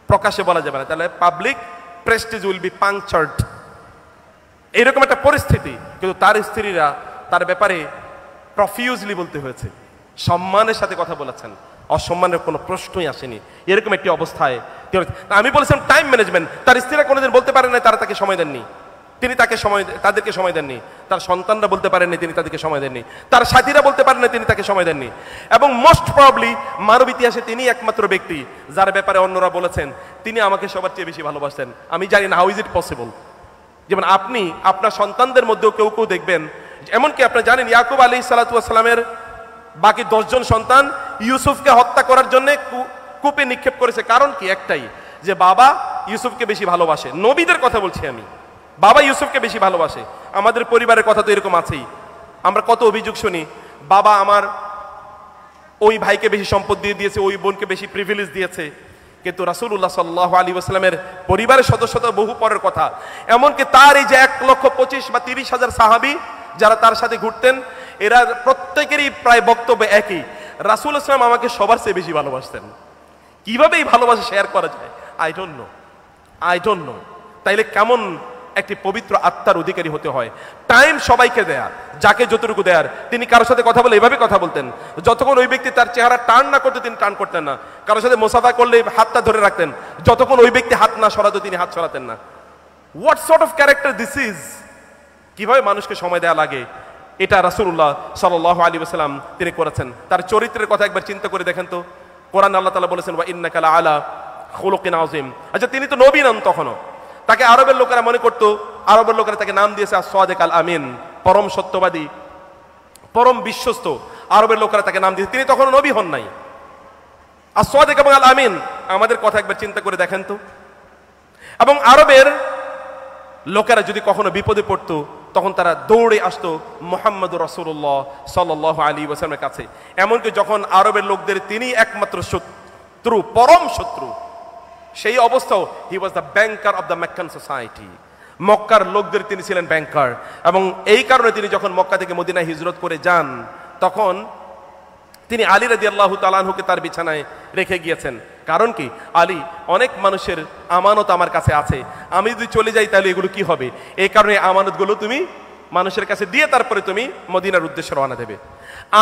প্রকাশ্যে বলা যাবে না, তাহলে public Prestige will be punctured. এইরকম একটা পরিস্থিতি। কিন্তু তার স্ত্রীরা তার ব্যাপারে প্রফিউজলি বলতে হয়েছে, সম্মানের সাথে কথা বলেছেন, অসম্মানের কোনো প্রশ্নই আসেনি। এরকম একটি অবস্থায় আমি বলেছিলাম টাইম ম্যানেজমেন্ট। তার স্ত্রীরা কোনোদিন বলতে পারেন না তারা তাকে সময় দেননি, তিনি তাদেরকে সময় দেননি। তার সন্তানরা বলতে পারেননি, তিনি তাদেরকে সময় দেননি। তার সাথীরা বলতে পারেন না, তিনি তাকে সময় দেননি। এবং মোস্ট প্রবাবলি মানব ইতিহাসে তিনি একমাত্র ব্যক্তি যার ব্যাপারে অন্যরা বলেছেন তিনি আমাকে সবার চেয়ে বেশি ভালোবাসেন। আমি জানি না হাউ ইজ ইট পসিবল। যেমন আপনি আপনার সন্তানদের মধ্যেও কেউ কেউ দেখবেন, এমনকি আপনারা জানেন ইয়াকুব আলাইহিস সালাতু ওয়াস সালামের বাকি 10 জন সন্তান ইউসুফকে হত্যা করার জন্য কূপে নিক্ষেপ করেছে। কারণ কি? একটাই, যে বাবা ইউসুফকে বেশি ভালোবাসে। নবীদের কথা বলছি আমি, বাবা ইউসুফকে বেশি ভালোবাসে। আমাদের পরিবারের কথা তো এরকম আছেই, আমরা কত অভিযোগ শুনি, বাবা আমার ওই ভাইকে বেশি সম্পদ দিয়ে দিয়েছে, ওই বোনকে বেশি প্রিভিলেজ দিয়েছে। কিন্তু রাসূলুল্লাহ সাল্লাল্লাহু আলাইহি ওয়াসাল্লামের পরিবারের সদস্যতা বহু পরের কথা। এমনকি তার এই যে 1,25,000 বা 30,000 সাহাবী যারা তার সাথে ঘুরতেন, এরা প্রত্যেকেরই প্রায় বক্তব্য একই, রাসূল ইসলাম আমাকে সবার চেয়ে বেশি ভালোবাসতেন। কিভাবে এই ভালোবাসা শেয়ার করা যায়? I don't know. তাইলে কেমন একটি পবিত্র আত্মার অধিকারী হতে হয়? টাইম সবাইকে দেয়া, যাকে যতটুকু দেয়ার। তিনি কারোর সাথে কথা বলে এভাবে কথা বলতেন, যতক্ষণ ওই ব্যক্তি তার চেহারা টার্ন না করতে তিনি টার্ন করতেন না। কারোর সাথে মুসাফা করলে হাতটা ধরে রাখতেন, যতক্ষণ ওই ব্যক্তি হাত না সরাতো তিনি হাত সরাতেন না। What sort of character this is? কিভাবে মানুষকে সময় দেয়া লাগে, এটা রাসূলুল্লাহ সাল্লাল্লাহু আলাইহি ওয়াসাল্লাম তিনি করেছেন। তার চরিত্রের কথা একবার চিন্তা করে দেখেন তো। কোরআন আল্লাহ তাআলা বলেছেন ওয়া ইন্নাকা লাআলা খুলুকিন আযীম। আচ্ছা, তিনি তো নবী নন তখনও। তাকে আরবের লোকেরা মনে করতো, আরবের লোকেরা তাকে নাম দিয়েছে আস-সাদিক আল আমিন, পরম সত্যবাদী, পরম বিশ্বস্ত। আরবের লোকেরা তাকে নাম দিয়েছে, তিনি তখন নবী হন নাই। আস-সাদিক এবং আল আমিন, আমাদের কথা একবার চিন্তা করে দেখেন তো। এবং আরবের লোকেরা যদি কখনো বিপদে পড়তো তখন তারা দৌড়ে আসতো মুহাম্মদুর রাসূলুল্লাহ সাল্লাল্লাহু আলাইহি ওয়াসাল্লামের কাছে। এমনকি যখন আরবের লোকদের তিনি একমাত্র শত্রু, পরম শত্রু, সেই অবস্থাও he was the banker of the Meccan society. মক্কার লোকদের তিনি ছিলেন ব্যাংকার। এবং এই কারণে তিনি যখন মক্কা থেকে মদিনায় হিজরত করে যান, তখন তিনি আলী রাদিয়াল্লাহু তাআলা আনহুকে তার বিছানায় রেখে গিয়েছেন। কারণ কি, আলী অনেক মানুষের আমানত আমার কাছে আছে, আমি যদি চলে যাই তাহলে এগুলো কি হবে, এই কারণে আমানতগুলো তুমি মানুষের কাছে দিয়ে তারপরে তুমি মদিনার উদ্দেশ্যে রওনা দেবে।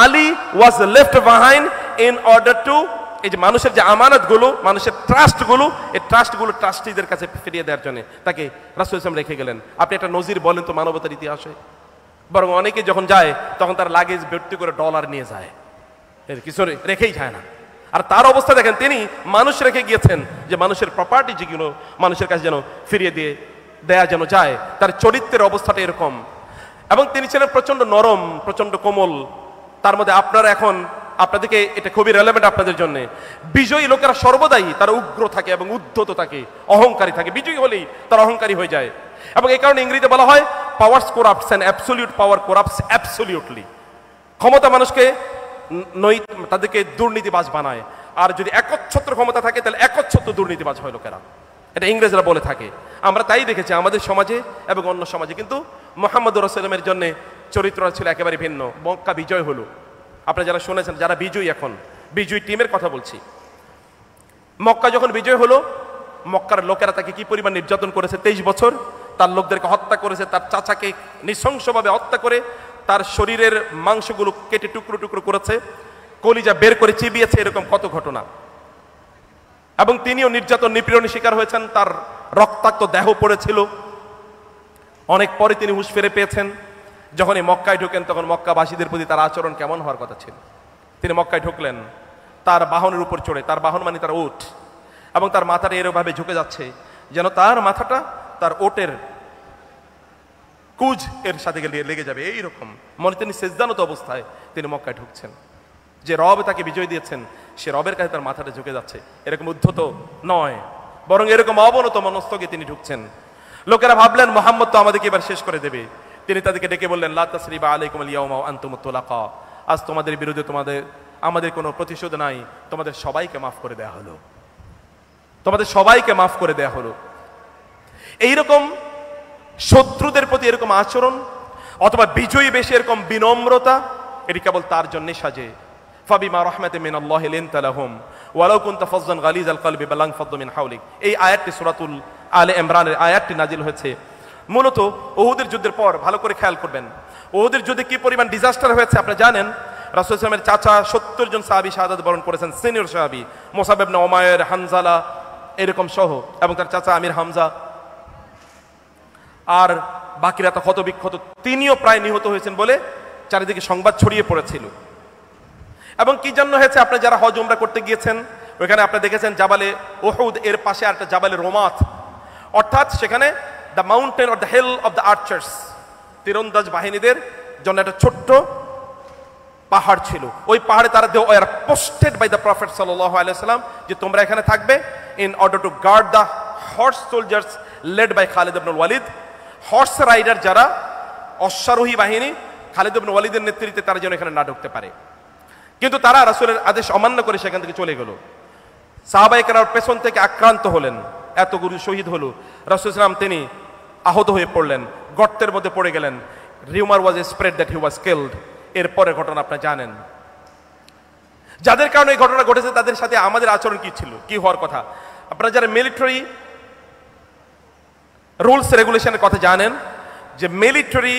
Ali was left behind in order two, এই যে মানুষের যে আমানতগুলো, মানুষের ট্রাস্টগুলো, এই ট্রাস্টগুলো ট্রাস্টিদের কাছে ফিরিয়ে দেওয়ার জন্য তাকে রাসূল সাল্লাল্লাহু আলাইহি ওয়াসাল্লাম রেখে গেলেন। আপনি একটা নজির বলেন তো মানবতার ইতিহাসে? বরং অনেকে যখন যায় তখন তার লাগেজ ভর্তি করে ডলার নিয়ে যায়, এর কিছু রেখেই যায় না। আর তার অবস্থা দেখেন, তিনি মানুষ রেখে গিয়েছেন যে মানুষের প্রপার্টি যেগুলো মানুষের কাছে যেন ফিরিয়ে দিয়ে দেয়া যেন যায়। তার চরিত্রের অবস্থাটা এরকম, এবং তিনি ছিলেন প্রচন্ড নরম, প্রচন্ড কোমল। তার মধ্যে আপনারা এখন, আপনাদেরকে এটা খুবই রেলেভেন্ট আপনাদের জন্য, বিজয়ী লোকেরা সর্বদাই তারা উগ্র থাকে এবং উদ্ধত থাকে, অহংকারী থাকে। বিজয়ী হলেই তারা অহংকারী হয়ে যায়, এবং এই কারণে ইংরেজিতে বলা হয় powers corrupts and absolute power corrupts absolutely. ক্ষমতা মানুষকে তাদেরকে দুর্নীতিবাজ বানায়, আর যদি একচ্ছত্র ক্ষমতা থাকে তাহলে একচ্ছত্র দুর্নীতিবাজ হয় লোকেরা, এটা ইংরেজরা বলে থাকে। আমরা তাই দেখেছি আমাদের সমাজে এবং অন্য সমাজে। কিন্তু মুহাম্মদুর রাসূলের জন্য চরিত্রটা ছিল একেবারে ভিন্ন। মক্কা বিজয় হলো, আপনারা যারা শুনেছেন, যারা বিজয়ী, এখন বিজয়ী টিমের কথা বলছি। মক্কা যখন বিজয় হলো, মক্কার লোকেরা তাকে কি পরিমাণ নির্যাতন করেছে, 23 বছর তার লোকদেরকে হত্যা করেছে, তার চাচাকে নৃশংসভাবে হত্যা করে তার শরীরের মাংসগুলো কেটে টুকরো টুকরো করেছে, কলিজা বের করে চিবিয়েছে, এরকম কত ঘটনা। এবং তিনিও নির্যাতন নিপীড়নের শিকার হয়েছেন, তার রক্তাক্ত দেহ পড়েছিল। অনেক পরে তিনি হুঁশ ফিরে পেয়েছেন। যখন এই মক্কায় ঢোকেন তখন মক্কাবাসীদের প্রতি তার আচরণ কেমন হওয়ার কথা ছিল। তিনি মক্কায় ঢুকলেন, তার বাহনের উপর চড়ে, তার বাহন মানে তার ওট, এবং তার মাথাটা এরভাবে ঝুঁকে যাচ্ছে যেন তার মাথাটা তার ওটের কুজ এর সাথে লেগে যাবে, এইরকম মনে তিনি সেজদানত অবস্থায় তিনি মক্কায় ঢুকছেন। যে রব তাকে বিজয় দিয়েছেন সে রবের কাছে তার মাথাটা ঝুঁকে যাচ্ছে, এরকম উদ্ধত নয়, বরং এরকম অবনত মনস্তকে তিনি ঢুকছেন। লোকেরা ভাবলেন মুহাম্মদ তো আমাদেরকে এবার শেষ করে দেবে। তিনি তাদেরকে ডেকে বললেন, লা তাসরিবা আলাইকুমুল ইয়াওমা ওয়া আনতুমুত তুলাকা, আজ তোমাদের বিরুদ্ধে আমাদের কোনো প্রতিশোধ নাই, তোমাদের সবাইকে মাফ করে দেয়া হলো, তোমাদের সবাইকে মাফ করে দেয়া হলো। এইরকম শত্রুদের প্রতি এরকম আচরণ অথবা বিজয়ী বেশি এরকম বিনম্রতা, এটি কেবল তার জন্যই সাজে। ফাবিমা রাহমাতিন মিনাল্লাহি লিনতা লাহুম ওয়ালাউ কুনতা ফাজ্জান গালিজাল কলবি লানফাদ্দু মিন হাওলিক। এই আয়াতটি সূরাতুল আলে ইমরানের আয়াতটি নাজিল হয়েছে মূলত উহুদের যুদ্ধের পর। ভালো করে খেয়াল করবেন উহুদের যুদ্ধে কি পরিমাণ ডিজাস্টার হয়েছে আপনারা জানেন। রাসূল সাল্লাল্লাহু আলাইহি ওয়াসাল্লামের চাচা 70 জন সাহাবী শাহাদাত বরণ করেছেন, সিনিয়র সাহাবী মুসাব ইবনে উমাইর, হানজালা এরকম সহ, এবং তার চাচা আমির হামজা, আর বাকিরা তো ক্ষত বিক্ষত। তিনিও প্রায় নিহত হয়েছেন বলে চারিদিকে সংবাদ ছড়িয়ে পড়েছিল। এবং কি জন্য হয়েছে, আপনি যারা হজ উমরা করতে গিয়েছেন ওইখানে আপনি দেখেছেন জাবালে উহুদ এর পাশে একটা জাবালে রোমাত, অর্থাৎ সেখানে the mountain or the hill of the archers, তীরন্দাজ বাহিনীদের জন্য একটা ছোট্ট পাহাড় ছিল। ওই পাহাড়ে তারা they were posted by the prophet সাল্লাল্লাহু আলাইহি ওয়াসাল্লাম যে তোমরা এখানে থাকবে in order to guard the horse soldiers led by Khalid ibnul Walid. Horse rider যারা অশ্বারোহী বাহিনী, খালিদ ইবনে ওয়ালিদের নেতৃত্বে তারা যেন এখানে না ঢুকতে পারে। কিন্তু তারা রাসূলের আদেশ অমান্য করে সেখান থেকে চলে গেল। সাহাবায়ে কেরাম পেছন থেকে আক্রান্ত হলেন, এতগুলো শহীদ হলো। রাসূল সাল্লাল্লাহু আলাইহি ওয়াসাল্লাম তিনি আহত হয়ে পড়লেন, গর্তের মধ্যে পড়ে গেলেন। Rumour was spread that he was killed. এর পরের ঘটনা আপনারা জানেন। যাদের কারণে এই ঘটনা ঘটেছে তাদের সাথে আমাদের আচরণ কি ছিল, কি হওয়ার কথা। আপনারা যারা মিলিটারি রুলস রেগুলেশনের কথা জানেন, যে মিলিটারি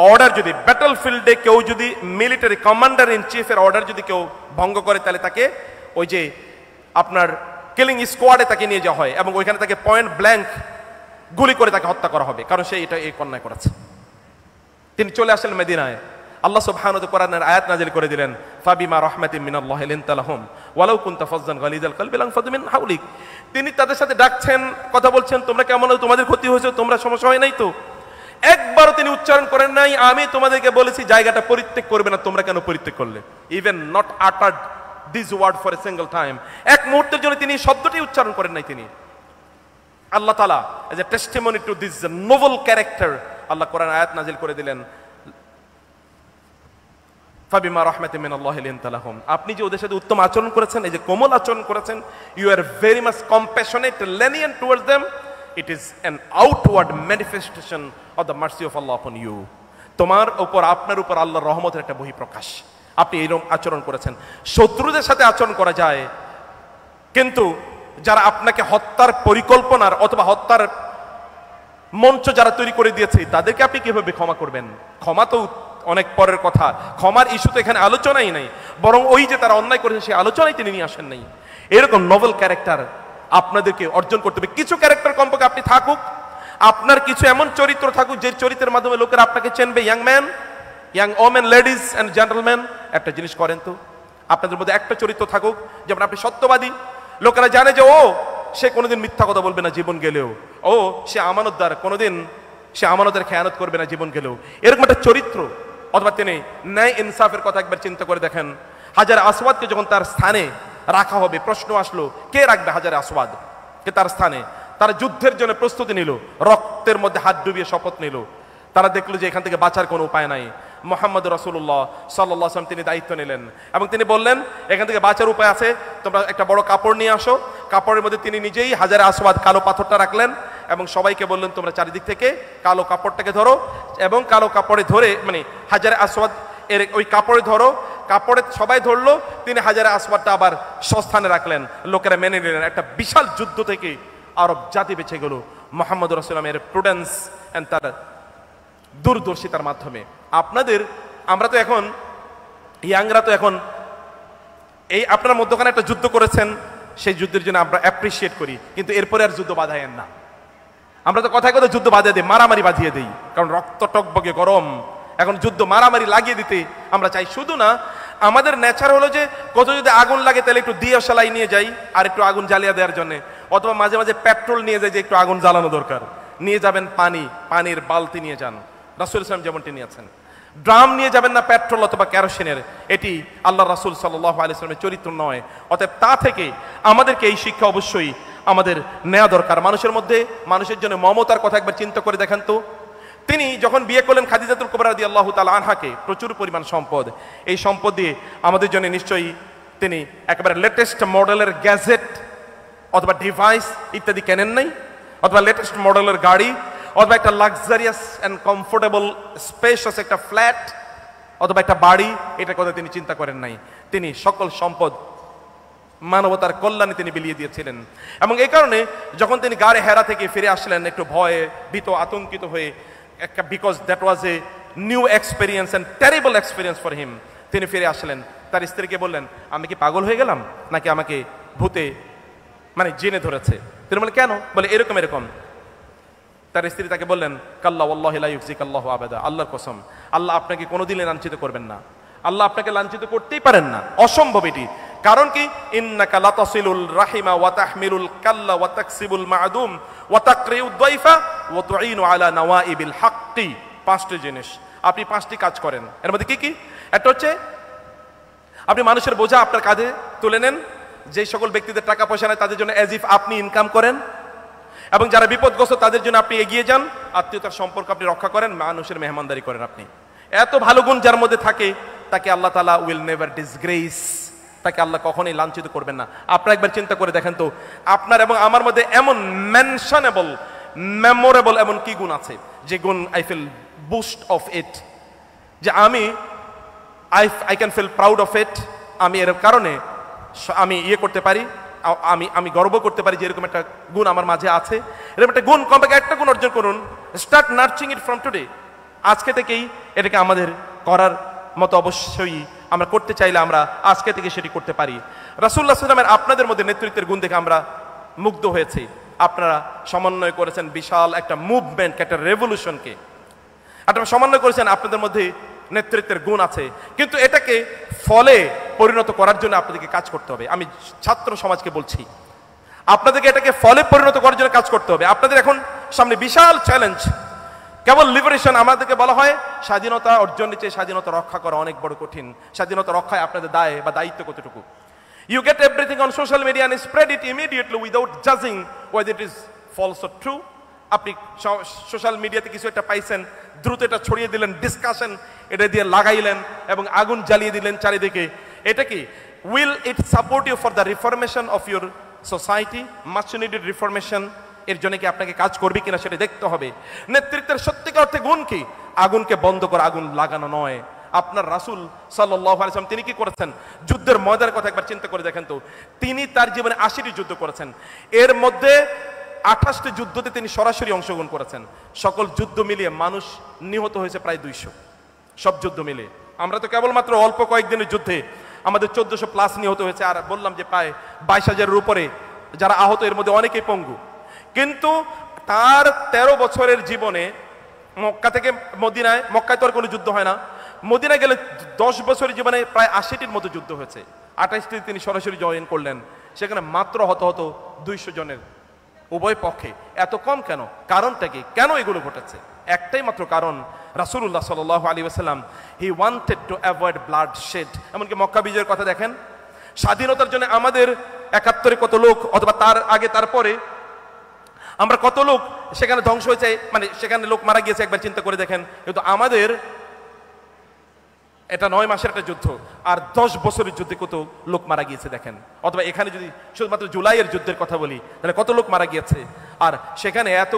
অর্ডার যদি ব্যাটল ফিল্ডে কেউ যদি মিলিটারি কমান্ডার ইন চিফের অর্ডার যদি কেউ ভঙ্গ করে তাহলে তাকে ওই যে আপনার কিলিং স্কোয়াডে তাকে নিয়ে যাওয়া হয় এবং ওইখানে তাকে পয়েন্ট ব্ল্যাঙ্ক গুলি করে তাকে হত্যা করা হবে, কারণ সে এটা এই অন্যায় করেছে। তিনি চলে আসলেন মদিনায়। আল্লাহ সুবহানাহু ওয়া তাআলা কোরআনের আয়াত নাযিল করে দিলেন, ফাবিমা রাহমাতিন মিনাল্লাহি লিনতা লাহুম ওয়ালাউ কুনতা ফাজ্জান গালিজাল কলবি লানফাদ্দু মিন হাওলিক। তিনি তাদের সাথে ডাকছেন, কথা বলছেন, তোমরা কেমন আছো, তোমাদের ক্ষতি হয়েছে, তোমরা সমস্যা হয় নাই তো? একবারও তিনি উচ্চারণ করেন নাই আমি তোমাদেরকে বলেছি জায়গাটা পরিত্যাগ করবে না, তোমরা কেন পরিত্যাগ করলে? Even not uttered this word for a single time. এক মুহূর্তের জন্য তিনি শব্দটি উচ্চারণ করেন নাই। তিনি আল্লাহ তাআলা as a testimony to this noble character আল্লাহ কোরআন আয়াত নাযিল করে দিলেন, ফাবিমা রাহমাতিন মিনাল্লাহি লিনতা লাহুম। আপনি যে ওদের সাথে উত্তম আচরণ করেছেন, এই যে কোমল আচরণ করেছেন, you are very much compassionate lenient towards them. It is an outward manifestation of the mercy of Allah upon you. তোমার উপর, আপনার উপর আল্লাহর রহমতের একটা বহিঃপ্রকাশ। আপনি এইরকম আচরণ করেছেন। শত্রুদের সাথে আচরণ করা যায়, কিন্তু যারা আপনাকে হত্যার পরিকল্পনার অথবা হত্যার মঞ্চ যারা তৈরি করে দিয়েছে তাদেরকে আপনি কিভাবে ক্ষমা করবেন? ক্ষমা তো অনেক পরের কথা, ক্ষমার ইস্যু তো এখানে আলোচনাই নাই, বরং ওই যে তারা অন্যায় করেছে সেই আলোচনায় তিনি নিয়ে আসেন নাই। এরকম নোবেল ক্যারেক্টার আপনাদেরকে অর্জন করতে হবে। কিছু ক্যারেক্টার কমপক্ষে আপনি থাকুক, আপনার কিছু এমন চরিত্র থাকুক যে চরিত্রের মাধ্যমে লোকেরা আপনাকে চেনবে। Young man, young women, ladies and gentleman, একটা জিনিস করেন তো, আপনাদের মধ্যে একটা চরিত্র থাকুক যেমন আপনি সত্যবাদী, লোকেরা জানে যে ও সে কোনোদিন মিথ্যা কথা বলবে না জীবন গেলেও, ও সে আমানতদার, কোনোদিন সে আমানতের খেয়ানত করবে না জীবন গেলেও, এরকম একটা চরিত্র। অথবা তিনি ন্যায় ইনসাফের কথা একবার চিন্তা করে দেখেন, হাজার আসওয়াদকে যখন তার স্থানে রাখা হবে, প্রশ্ন আসলো কে রাখবে হাজার আসওয়াদ কে তার স্থানে? তারা যুদ্ধের জন্য প্রস্তুতি নিল, রক্তের মধ্যে হাত ডুবিয়ে শপথ নিল। তারা দেখলো যে এখান থেকে বাঁচার কোনো উপায় নাই। মুহাম্মদ রাসূলুল্লাহ সাল্লাল্লাহু আলাইহি ওয়াসাল্লাম তিনি দায়িত্ব নিলেন এবং তিনি বললেন এখান থেকে বাঁচার উপায় আছে, তোমরা একটা বড় কাপড় নিয়ে আসো। কাপড়ের মধ্যে তিনি নিজেই হাজারে আসওয়াদ কালো পাথরটা রাখলেন এবং সবাইকে বললেন তোমরা চারিদিক থেকে কালো কাপড়টাকে ধরো এবং কালো কাপড়ে ধরে মানে হাজারে আসওয়াদ এর ওই কাপড়ে ধরো। কাপড়ে সবাই ধরলো, তিনি হাজারে আসওয়াদটা আবার স্বস্থানে রাখলেন, লোকেরা মেনে নিলেন। একটা বিশাল যুদ্ধ থেকে আরব জাতি বেঁচে গেল মুহাম্মদ রাসূলুল্লাহ এর প্রুডেন্স এন্ড তার দূরদর্শিতার মাধ্যমে। আমরা তো এখন ইয়াংরা তো এখন এই আপনার মধ্যখানে একটা যুদ্ধ করেছেন, সেই যুদ্ধের জন্য আমরা অ্যাপ্রিসিয়েট করি, কিন্তু এরপরে আর যুদ্ধ বাঁধায়েন না। আমরা তো কথায় কথা যুদ্ধ বাঁধিয়ে দিই, মারামারি বাঁধিয়ে দিই, কারণ রক্ত টকবগে গরম। এখন যুদ্ধ মারামারি লাগিয়ে দিতে আমরা চাই। শুধু না, আমাদের নেচার হলো যে কত যদি আগুন লাগে তাহলে একটু দিয়াশালাই নিয়ে যাই আর একটু আগুন জ্বালিয়ে দেওয়ার জন্য, অথবা মাঝে মাঝে পেট্রোল নিয়ে যাই যে একটু আগুন জ্বালানো দরকার। নিয়ে যাবেন পানির বালতি নিয়ে যান, রাসূল সাল্লাল্লাহু যেমনটি নিয়েছেন। ড্রাম নিয়ে যাবেন না পেট্রোল অথবা কেরোসিনের, এটি আল্লাহ রাসূল সাল্লাল্লাহু আলাইহি ওয়াসাল্লামের চরিত্র নয়। অতএব তা থেকে আমাদেরকে এই শিক্ষা অবশ্যই আমাদের নেওয়া দরকার। মানুষের জন্য মমতার কথা একবার চিন্তা করে দেখেন তো। তিনি যখন বিয়ে করলেন খাদিজাতুল কুবরা রাদিয়াল্লাহু তাআলা আনহাকে, প্রচুর পরিমাণ সম্পদ, এই সম্পদ দিয়ে আমাদের জন্য নিশ্চয়ই তিনি একেবারে লেটেস্ট মডেলের গ্যাজেট অথবা ডিভাইস ইত্যাদি কেনেন নাই, অথবা লেটেস্ট মডেলের গাড়ি, অথবা একটা লাক্সারিয়াস অ্যান্ড কমফোর্টেবল স্পেশাস একটা ফ্ল্যাট অথবা একটা বাড়ি, এটার কথা তিনি চিন্তা করেন নাই। তিনি সকল সম্পদ মানবতার কল্যাণে তিনি বিলিয়ে দিয়েছিলেন। এবং এই কারণে যখন তিনি গাড়ে হেরা থেকে ফিরে আসলেন একটু ভয়ে ভীত আতঙ্কিত হয়ে, because that was a new experience and terrible experience for him, তিনি ফিরে আসলেন। তার স্ত্রীকে বললেন আমি কি পাগল হয়ে গেলাম নাকি আমাকে ভূতে জেনে ধরেছে? তিনি বলেন কেন? বলে এরকম এরকম। তার স্ত্রী তাকে বললেন কাল্লা ওয়াল্লাহি লা ইউযিকাল্লাহু আবাদা, আল্লাহর কসম আল্লাহ আপনাকে কোনোদিনই লাঞ্ছিত করবেন না, আল্লাহ আপনাকে লাঞ্ছিত করতেই পারেন না, অসম্ভব এটি। কারণ কি? ইন্নাকা লাতাসিলুল রাহিমা ওয়া তাহমিলুল কাল্লা ওয়া তাকসিবুল মা'দুম ওয়া তাকরিউদ দাইফা ওয়া তুঈনু আলা নওয়াইবিল হাক্কি। পাঁচটি জিনিস আপনি পাঁচটি কাজ করেন। এর মধ্যে কি কি? একটা হচ্ছে আপনি মানুষের বোঝা আপনার কাঁধে তুলে নেন, যে সকল ব্যক্তিদের টাকা পয়সা নেই তাদের জন্য অ্যাজ ইফ আপনি ইনকাম করেন, এবং যারা বিপদগ্রস্ত তাদের জন্য আপনি এগিয়ে যান, আত্মীয়তার সম্পর্ক আপনি রক্ষা করেন, মানুষের মেহমানদারি করেন। আপনি এত ভালো গুণ যার মধ্যে থাকে তাকে আল্লাহ তাআলা উইল নেভার ডিসগ্রেস, তাকে আল্লাহ কখনোই লাঞ্ছিত করবেন না। আপনারা একবার চিন্তা করে দেখেন তো, আপনার এবং আমার মধ্যে এমন মেনশনেবল মেমোরেবল এমন কি গুণ আছে যে গুণ I feel boost of it, যে I can feel proud of it. আমি এর কারণে আমি করতে পারি, আমি গর্ব করতে পারি যে এরকম একটা গুণ আমার মাঝে আছে। এরকম একটা গুণ, কমপক্ষে একটা গুণ অর্জন করুন। স্টার্ট নার্চিং ইট ফ্রম টুডে, আজকে থেকেই এটাকে আমাদের করার মতো অবশ্যই আমরা করতে চাইলে আমরা আজকে থেকে সেটি করতে পারি। রাসূলুল্লাহ সাল্লাল্লাহু আলাইহি ওয়াসাল্লামের আপনাদের মধ্যে নেতৃত্বের গুণ দেখে আমরা মুগ্ধ হয়েছি। আপনারা সমন্বয় করেছেন বিশাল একটা মুভমেন্ট, একটা রেভলিউশনকে আপনারা সমন্বয় করেছেন। আপনাদের মধ্যে নেতৃত্বের গুণ আছে, কিন্তু এটাকে ফলে পরিণত করার জন্য আপনাদেরকে কাজ করতে হবে। আমি ছাত্র সমাজকে বলছি, আপনাদেরকে এটাকে ফলে পরিণত করার জন্য কাজ করতে হবে। আপনাদের এখন সামনে বিশাল চ্যালেঞ্জ। কেবল লিবারেশন, আমাদেরকে বলা হয় স্বাধীনতা অর্জনের চেয়ে স্বাধীনতা রক্ষা করা অনেক বড় কঠিন। স্বাধীনতা রক্ষায় আপনাদের দায় বা দায়িত্ব কতটুকু? You get everything on social media and spread it immediately without judging whether it is false or true. আপনি সোশ্যাল মিডিয়াতে কিছু একটা পাইছেন, দ্রুত এটা ছড়িয়ে দিলেন, ডিসকাশন এটা দিয়ে লাগাইলেন এবং আগুন জ্বালিয়ে দিলেন চারিদিকে। এটা কি will it support you for the reformation of your society, much needed reformation? এর জন্য কি আপনাকে কাজ করবে কিনা সেটা দেখতে হবে। নেতৃত্বের সত্যিকার অর্থে গুণ কি? আগুনকে বন্ধ করা, আগুন লাগানো নয়। আপনার রাসূল সাল্লাল্লাহু আলাইহি ওয়াসাল্লাম তিনি কি করেছেন? যুদ্ধের ময়দানের কথা একবার চিন্তা করে দেখেন তো। তিনি তার জীবনে 80টি যুদ্ধ করেছেন, এর মধ্যে 28টি যুদ্ধতে তিনি সরাসরি অংশগ্রহণ করেছেন। সকল যুদ্ধ মিলিয়ে মানুষ নিহত হয়েছে প্রায় 200, সব যুদ্ধ মিলিয়ে। আমরা তো কেবলমাত্র অল্প কয়েকদিনের যুদ্ধে আমাদের 1400+ নিহত হয়েছে, আর বললাম যে প্রায় 22,000-এর উপরে যারা আহত, এর মধ্যে অনেকেই পঙ্গু। কিন্তু তার 13 বছরের জীবনে মক্কা থেকে মদিনায়, মক্কায় তো আর কোনো যুদ্ধ হয় না, মদিনায় গেলে 10 বছরের জীবনে প্রায় 80টির মতো যুদ্ধ হয়েছে। 28টি তিনি সরাসরি জয়েন করলেন, সেখানে মাত্র হত 200 জনের উভয় পক্ষে। এত কম কেন? কারণটা কি? কেন এগুলো ঘটেছে? একটাই মাত্র কারণ, রাসূলুল্লাহ সাল্লাল্লাহু আলাইহি ওয়াসাল্লাম he wanted to avoid bloodshed. এমনকি মক্কা বিজয়ের কথা দেখেন, স্বাধীনতার জন্য আমাদের 71-এ কত লোক, অথবা তার আগে তারপরে আমরা কত লোক সেখানে ধ্বংস হয়েছে, মানে সেখানে লোক মারা গিয়েছে, একবার চিন্তা করে দেখেন। কিন্তু আমাদের এটা 9 মাসের একটা যুদ্ধ, আর 10 বছরের যুদ্ধে কত লোক মারা গিয়েছে দেখেন। অথবা এখানে যদি শুধুমাত্র জুলাইয়ের যুদ্ধের কথা বলি, তাহলে কত লোক মারা গিয়েছে, আর সেখানে এত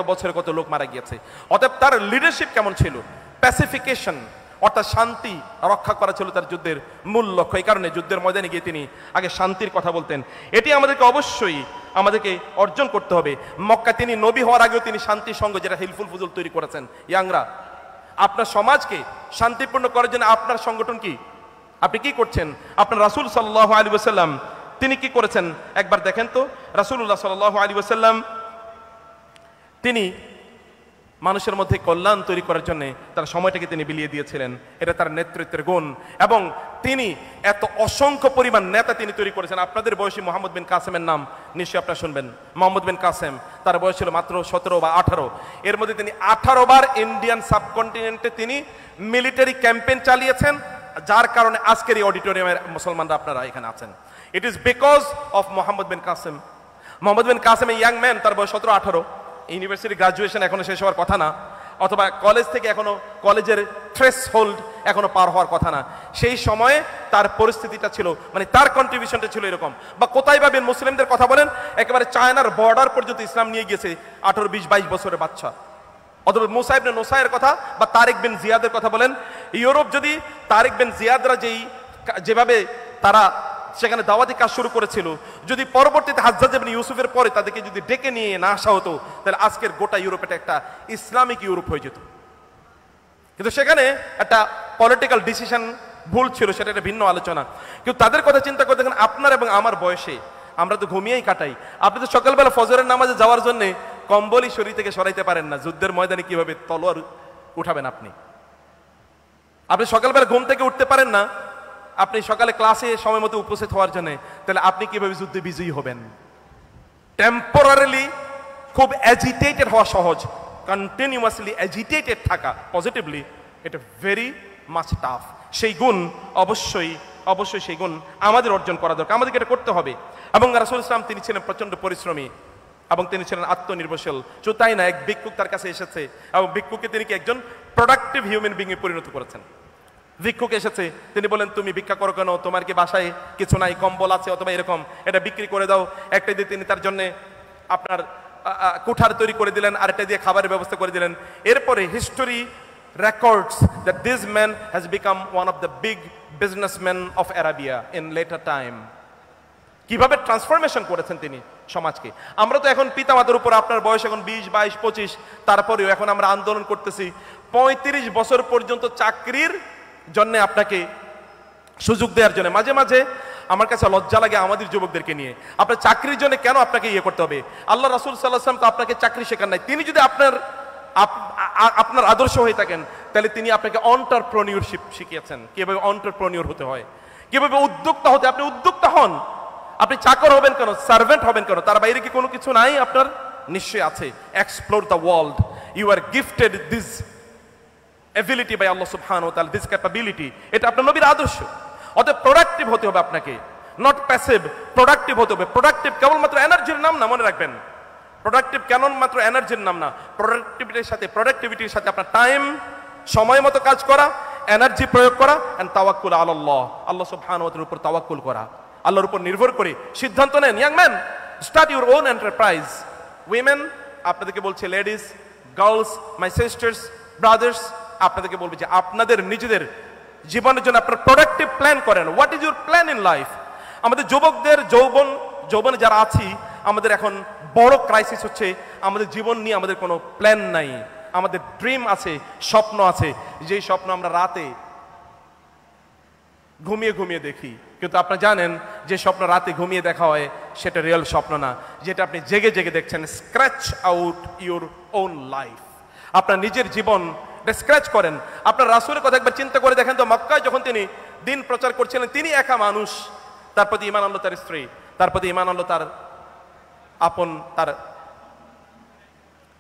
বছরে কত লোক মারা গিয়েছে। অতএব তার লিডারশিপ কেমন ছিল? প্যাসিফিকেশন, অর্থাৎ শান্তি রক্ষা করা ছিল তার যুদ্ধের মূল লক্ষ্য। এই কারণে যুদ্ধের ময়দানে গিয়ে তিনি আগে শান্তির কথা বলতেন। এটি আমাদেরকে অবশ্যই অর্জন করতে হবে। মক্কা তিনি নবী হওয়ার আগেও তিনি শান্তি সংঘ, যেটা হিলফুল ফুজুল তৈরি করেছেন। ইয়াংরা, আপনার সমাজকে শান্তিপূর্ণ করার জন্য আপনার সংগঠন কি? আপনি কি করছেন? আপনার রাসূল সাল্লাল্লাহু আলাইহি ওয়াসাল্লাম তিনি কি করেছেন একবার দেখেন তো। রাসূলুল্লাহ সাল্লাল্লাহু আলাইহি ওয়াসাল্লাম তিনি মানুষের মধ্যে কল্যাণ তৈরি করার জন্য তার সময়টাকে তিনি বিলিয়ে দিয়েছিলেন। এটা তার নেতৃত্বের গুণ। এবং তিনি এত অসংখ্য পরিমাণ নেতা তিনি তৈরি করেছেন। আপনাদের বয়সী মোহাম্মদ বিন কাসেমের নাম নিশ্চয়ই আপনারা শুনবেন। মোহাম্মদ বিন কাসেম, তার বয়স ছিল মাত্র 17 বা 18। এর মধ্যে তিনি 18 বার ইন্ডিয়ান সাবকন্টিনেন্টে তিনি মিলিটারি ক্যাম্পেইন চালিয়েছেন, যার কারণে আজকের এই অডিটোরিয়ামের মুসলমানরা আপনারা এখানে আছেন। It is because of Muhammad bin Qasim. Muhammad bin Qasim a young man, তার বয়স 17-18, ইউনিভার্সিটি গ্রাজুয়েশন এখনো শেষ হওয়ার কথা না, অথবা কলেজ থেকে এখনো কলেজের থ্রেশহোল্ড এখনো পার হওয়ার কথা না। সেই সময়ে তার পরিস্থিতিটা ছিল, মানে তার কন্ট্রিবিউশনটা ছিল এরকম। বা কোথায় পাবেন মুসলিমদের কথা বলেন, একেবারে চায়নার বর্ডার পর্যন্ত ইসলাম নিয়ে গিয়েছে 18, 20, 22 বছরের বাচ্চা। অথবা মুসা ইবনে নুসাইরের কথা বা তারিক বিন জিয়াদের কথা বলেন। ইউরোপ যদি তারিক বিন জিয়াদরা যেভাবে তারা সেখানে দাওয়াতি কাজ শুরু করেছিল, যদি পরবর্তীতে হাজ্জাজ ইবনে ইউসুফের পরে তাদেরকে যদি ডেকে নিয়ে না আসা হতো, তাহলে আজকের গোটা ইউরোপের একটা ইসলামিক ইউরোপ হয়ে যেত। কিন্তু সেখানে একটা পলিটিক্যাল ডিসিশন ভুল ছিল, সেটা একটা ভিন্ন আলোচনা। কিন্তু তাদের কথা চিন্তা করে দেখেন, আপনার এবং আমার বয়সে আমরা তো ঘুমিয়েই কাটাই। আপনি তো সকালবেলা ফজরের নামাজে যাওয়ার জন্য কম্বলই শরীর থেকে সরাইতে পারেন না, যুদ্ধের ময়দানে কিভাবে তলোয়ার উঠাবেন আপনি? আপনি সকালবেলা ঘুম থেকে উঠতে পারেন না, আপনি সকালে ক্লাসে সময় মতো উপস্থিত হওয়ার জন্য, তাহলে আপনি কিভাবে যুদ্ধে বিজয়ী হবেন? টেম্পোরারিলি খুব অ্যাজিটেটেড হওয়া সহজ, কন্টিনিউয়াসলি অ্যাজিটেটেড থাকা পজিটিভলি, এটা ভেরি মাচ টাফ। সেই গুণ অবশ্যই সেই গুণ আমাদের অর্জন করা দরকার, আমাদেরকে এটা করতে হবে। এবং রাসূল ইসলাম তিনি ছিলেন প্রচন্ড পরিশ্রমী এবং তিনি ছিলেন আত্মনির্ভরশীল। শুধু তাই না, এক ভিক্ষুক তার কাছে এসেছে এবং ভিক্ষুককে তিনি কি একজন প্রোডাক্টিভ হিউম্যান বিং এ পরিণত করেছেন। ভিক্ষুক এসেছে, তিনি বলেন, তুমি ভিক্ষা করো কেন? তোমার কি বাসায় কিছু নাই, কম্বল আছে অথবা এরকম, এটা বিক্রি করে দাও। একটা দিয়ে তিনি তার জন্য আপনার কুঠার তৈরি করে দিলেন, আরেকটা দিয়ে খাবারের ব্যবস্থা করে দিলেন। এরপরে history records that this man has become one of the big businessmen of Arabia in later time. কিভাবে ট্রান্সফরমেশন করেছেন তিনি সমাজকে। আমরা তো এখন পিতামাতার উপর, আপনার বয়স এখন 20, 22, 25, তারপরেও এখন আমরা আন্দোলন করতেছি 35 বছর পর্যন্ত চাকরির জন্য আপনাকে সুযোগ দেওয়ার জন্য। মাঝে মাঝে আমার কাছে লজ্জা লাগে আমাদের যুবকদেরকে নিয়ে। আপনার চাকরির জন্য কেন আপনাকে ইয়ে করতে হবে? আল্লাহ রাসূল সাল্লাল্লাহু আলাইহি ওয়াসাল্লাম তো আপনাকে চাকরি শেখান নাই। তিনি যদি আপনার আদর্শ হয়ে থাকেন, তাহলে তিনি আপনাকে এন্টারপ্রেনিয়রশিপ শিখিয়েছেন, কিভাবে এন্টারপ্রেনিয়র হতে হয়, কিভাবে উদ্যোক্তা হতে। আপনি উদ্যোক্তা হন, আপনি চাকর হবেন কেন, সার্ভেন্ট হবেন কেন? তার বাইরে কি কোনো কিছু নাই আপনার? নিশ্চয়ই আছে। Explore the world, you are gifted this ability by Allah সুবহানাহু ওয়া তাআলা, দিস ক্যাপাবিলিটি। এটা আপনার নবীর আদর্শ। অতএব প্রোডাক্টিভ হতে হবে আপনাকে, নট প্যাসিভ। প্রোডাক্টিভ হতে হবে। প্রোডাক্টিভ কেবলমাত্র এনার্জির নাম না, মনে রাখবেন। প্রোডাক্টিভ কেন মাত্র এনার্জির নাম না, প্রোডাক্টিভিটির সাথে আপনার টাইম, সময় মতো কাজ করা, এনার্জি প্রয়োগ করা, এন্ড তাওয়াক্কুল আলাল্লাহ, আল্লাহ সুবহানাহু ওয়া তাআলার উপর তাওয়াক্কুল করা, আল্লাহর উপর নির্ভর করে সিদ্ধান্ত নেন। Young man, start your own enterprise. Women, আপনাদেরকে বলছে, ladies, girls, my sisters, brothers, আপনাদেরকে বলবে যে আপনাদের নিজেদের জীবনের জন্য আপনার প্রোডাক্টিভ প্ল্যান করেন। What is your plan in life? আমাদের যুবকদের যৌবনে যারা আছি, আমাদের এখন বড় ক্রাইসিস হচ্ছে আমাদের জীবন নিয়ে আমাদের কোনো প্ল্যান নাই। আমাদের ড্রিম আছে, স্বপ্ন আছে, যেই স্বপ্ন আমরা রাতে ঘুমিয়ে ঘুমিয়ে দেখি। কিন্তু আপনারা জানেন যে স্বপ্ন রাতে ঘুমিয়ে দেখা হয় সেটা রিয়েল স্বপ্ন না, যেটা আপনি জেগে জেগে দেখছেন। Scratch out your own life. আপনার নিজের জীবন স্ক্র্যাচ করেন। আপনার রাসূলের কথা একবার চিন্তা করে দেখেন তো, মক্কায় যখন তিনি দিন প্রচার করছিলেন, তিনি একা মানুষ, তার প্রতি ঈমান আনলো তার স্ত্রী, তার প্রতি ঈমান আনলো তার তার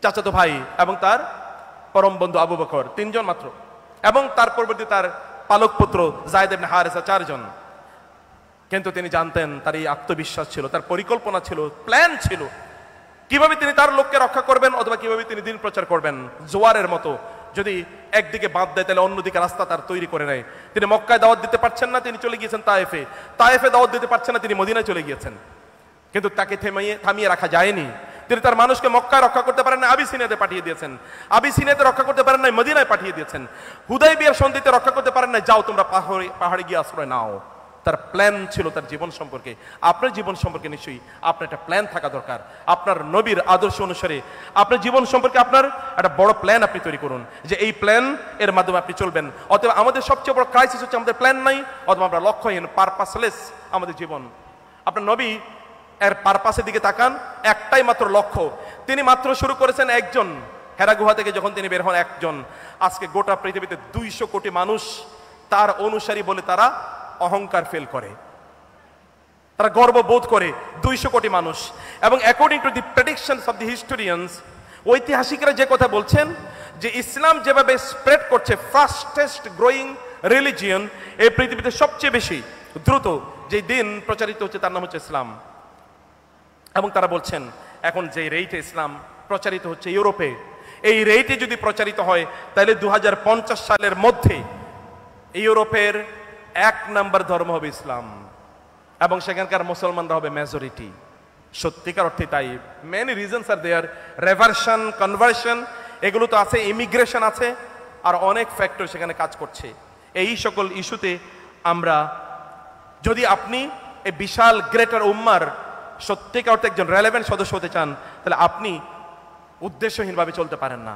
চাচাতো ভাই এবং তার পরম বন্ধু আবু বকর, 3 জন মাত্র, এবং তার পরবর্তী তার পালক পুত্র যায়েদ ইবনে হারেসা, 4 জন। কিন্তু তিনি জানতেন, তার এই আত্মবিশ্বাস ছিল, তার পরিকল্পনা ছিল, প্ল্যান ছিল, কিভাবে তিনি তার লোককে রক্ষা করবেন অথবা কিভাবে তিনি দিন প্রচার করবেন। জোয়ারের মতো যদি একদিকে বাঁধ দেয় তাহলে অন্যদিকে রাস্তা তার তৈরি করে নেয়। তিনি মক্কায় দাওয়াত দিতে পারছেন না, তিনি চলে গিয়েছেন তায়েফে। তায়েফে দাওয়াত দিতে পারছেন না, তিনি মদিনায় চলে গিয়েছেন। কিন্তু তাকে থামিয়ে রাখা যায়নি। তিনি তার মানুষকে মক্কায় রক্ষা করতে পারেন না, আবিসিনিয়াতে পাঠিয়ে দিয়েছেন। আবিসিনিয়াতে রক্ষা করতে পারেন না, মদিনায় পাঠিয়ে দিয়েছেন। হুদাইবিয়ার সন্ধিতে রক্ষা করতে পারেন না, যাও তোমরা পাহাড়ে গিয়ে আশ্রয় নাও। তার প্ল্যান ছিল তার জীবন সম্পর্কে। আপনার জীবন সম্পর্কে নিশ্চয়ই আপনার একটা প্ল্যান থাকা দরকার। আপনার নবীর আদর্শ অনুসারে আপনার জীবন সম্পর্কে আপনার একটা বড় প্ল্যান আপনি তৈরি করুন, যে এই প্ল্যান এর মাধ্যমে আপনি চলবেন। অথবা আমাদের সবচেয়ে বড় ক্রাইসিস হচ্ছে আমাদের প্ল্যান নাই, অথবা আমরা লক্ষ্যহীন, পারপাসলেস আমাদের জীবন। আপনার নবী এর পারপাসের দিকে তাকান, একটাই মাত্র লক্ষ্য। তিনি মাত্র শুরু করেছেন একজন, হেরা গুহা থেকে যখন তিনি বের হন একজন। আজকে গোটা পৃথিবীতে 200 কোটি মানুষ তার অনুসারী বলে তারা অহংকার ফিল করে, তারা গর্ববোধ করে। 200 কোটি মানুষ। এবং according to the predictions of the historians, ঐতিহাসিকরা যে কথা বলছেন যে ইসলাম যেভাবে স্প্রেড করছে, ফাস্টেস্ট গ্রোয়িং রিলিজিয়ন, এই পৃথিবীতে সবচেয়ে বেশি দ্রুত যে দিন প্রচারিত হচ্ছে তার নাম হচ্ছে ইসলাম। এবং তারা বলছেন এখন যে রেটে ইসলাম প্রচারিত হচ্ছে ইউরোপে, এই রেটে যদি প্রচারিত হয় তাহলে 2050 সালের মধ্যে ইউরোপের 1 নম্বর ধর্ম হবে ইসলাম, এবং সেখানকার মুসলমানরা হবে মেজরিটি। সত্যিকার অর্থে তাই। মেনি রিজনস আর দেয়ার, রেভারশন, কনভার্সন, এগুলো তো আছে, ইমিগ্রেশন আছে, আর অনেক ফ্যাক্টর সেখানে কাজ করছে। এই সকল ইস্যুতে আমরা, যদি আপনি এই বিশাল গ্রেটার উম্মার সত্যিকার অর্থে একজন রেলেভেন্ট সদস্য হতে চান, তাহলে আপনি উদ্দেশ্যহীনভাবে চলতে পারেন না,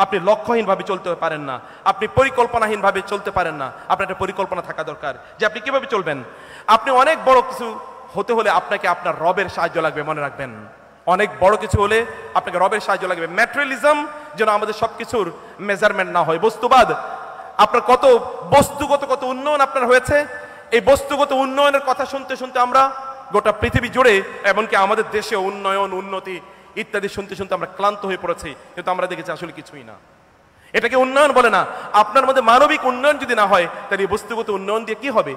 আপনি লক্ষ্যহীনভাবে চলতে পারেন না, আপনি পরিকল্পনাহীনভাবে চলতে পারেন না। আপনার একটা পরিকল্পনা থাকা দরকার যে আপনি কিভাবে চলবেন। আপনি অনেক বড় কিছু হতে হলে আপনাকে আপনার রবের সাহায্য লাগবে, মনে রাখবেন। অনেক বড় কিছু হলে আপনাকে রবের সাহায্য লাগবে। ম্যাটেরিয়ালিজম যেন আমাদের সবকিছুর মেজারমেন্ট না হয়। বস্তুবাদ, আপনার কত বস্তুগত কত উন্নয়ন আপনার হয়েছে, এই বস্তুগত উন্নয়নের কথা শুনতে শুনতে আমরা গোটা পৃথিবী জুড়ে, এমনকি আমাদের দেশে উন্নয়ন, উন্নতি ইত্যাদি শুনতে শুনতে আমরা ক্লান্ত হয়ে পড়েছি। কিন্তু আমরা দেখেছি আসলে কিছুই না, এটাকে উন্নয়ন বলে না। আপনার মধ্যে মানবিক উন্নয়ন যদি না হয়, তাহলে এই বস্তুগত উন্নয়ন দিয়ে কি হবে?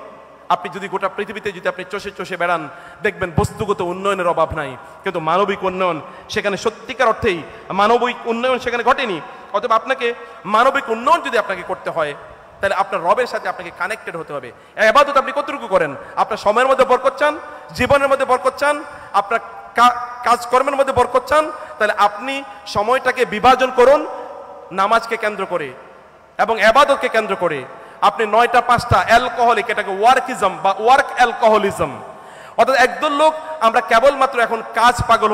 আপনি যদি গোটা পৃথিবীতে যদি আপনি চষে চষে বেড়ান, দেখবেন বস্তুগত উন্নয়নের অভাব নাই, কিন্তু মানবিক উন্নয়ন সেখানে সত্যিকার অর্থেই মানবিক উন্নয়ন সেখানে ঘটেনি। অথবা আপনাকে মানবিক উন্নয়ন যদি আপনাকে করতে হয়, তাহলে আপনার রবের সাথে আপনাকে কানেক্টেড হতে হবে। ইবাদত আপনি কতটুকু করেন? আপনার সময়ের মধ্যে বরকত চান, জীবনের মধ্যে বরকত চান, আপনার কাজকর্মের মধ্যে বরকত চান, তাহলে আপনি সময়টাকে বিভাজন করুন নামাজকে কেন্দ্র করে এবং ইবাদতকে কেন্দ্র করে। আপনি 9টা 5টা অ্যালকোহলিক, এটাকে ওয়ার্কিজম বা ওয়ার্ক অ্যালকোহলিজম, অর্থাৎ একদল লোক আমরা কেবলমাত্র এখন কাজ পাগল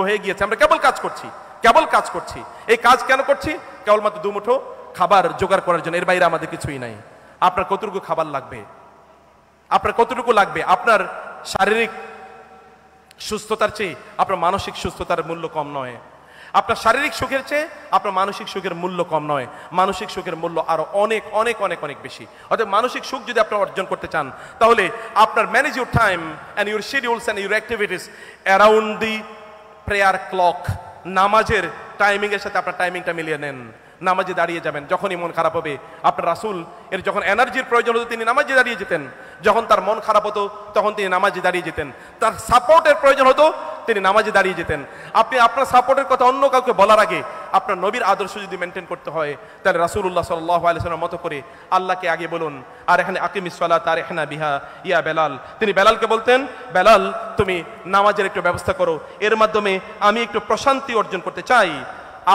হয়ে গিয়েছে। আমরা কেবল কাজ করছি। এই কাজ কেন করছি? কেবলমাত্র দুমুঠো খাবার জোগাড় করার জন্য, এর বাইরে আমাদের কিছুই নাই। আপনার কতটুকু খাবার লাগবে, আপনার কতটুকু লাগবে? আপনার শারীরিক সুস্থতার চেয়ে আপনার মানসিক সুস্থতার মূল্য কম নয়। আপনার শারীরিক সুখের চেয়ে আপনার মানসিক সুখের মূল্য কম নয়। মানসিক সুখের মূল্য আরো অনেক অনেক অনেক অনেক বেশি। অর্থাৎ মানসিক সুখ যদি আপনি অর্জন করতে চান, তাহলে আপনার manage your time and your schedules and your activities around the prayer clock. নামাজের টাইমিং এর সাথে আপনার টাইমিংটা মিলিয়ে নেন। নামাজে দাঁড়িয়ে যাবেন যখনই মন খারাপ হবে। আপনার রাসূল এর যখন এনার্জির প্রয়োজন হতো তিনি নামাজে দাঁড়িয়ে যেতেন, যখন তার মন খারাপ হতো তখন তিনি নামাজে দাঁড়িয়ে যেতেন, তার সাপোর্টের প্রয়োজন হতো তিনি নামাজে দাঁড়িয়ে যেতেন। আপনি আপনার সাপোর্টের কথা অন্য কাউকে বলার আগে আপনার নবীর আদর্শ যদি মেনটেন করতে হয়, তাহলে রাসূলুল্লাহ সাল্লাল্লাহু আলাইহি ওয়াসাল্লাম মতো করে আল্লাহকে আগে বলুন। আর এখানে আকিমিস সালাত আরহিনা বিহা ইয়া বেলাল, তিনি বেলালকে বলতেন, বেলাল তুমি নামাজের একটু ব্যবস্থা করো, এর মাধ্যমে আমি একটু প্রশান্তি অর্জন করতে চাই।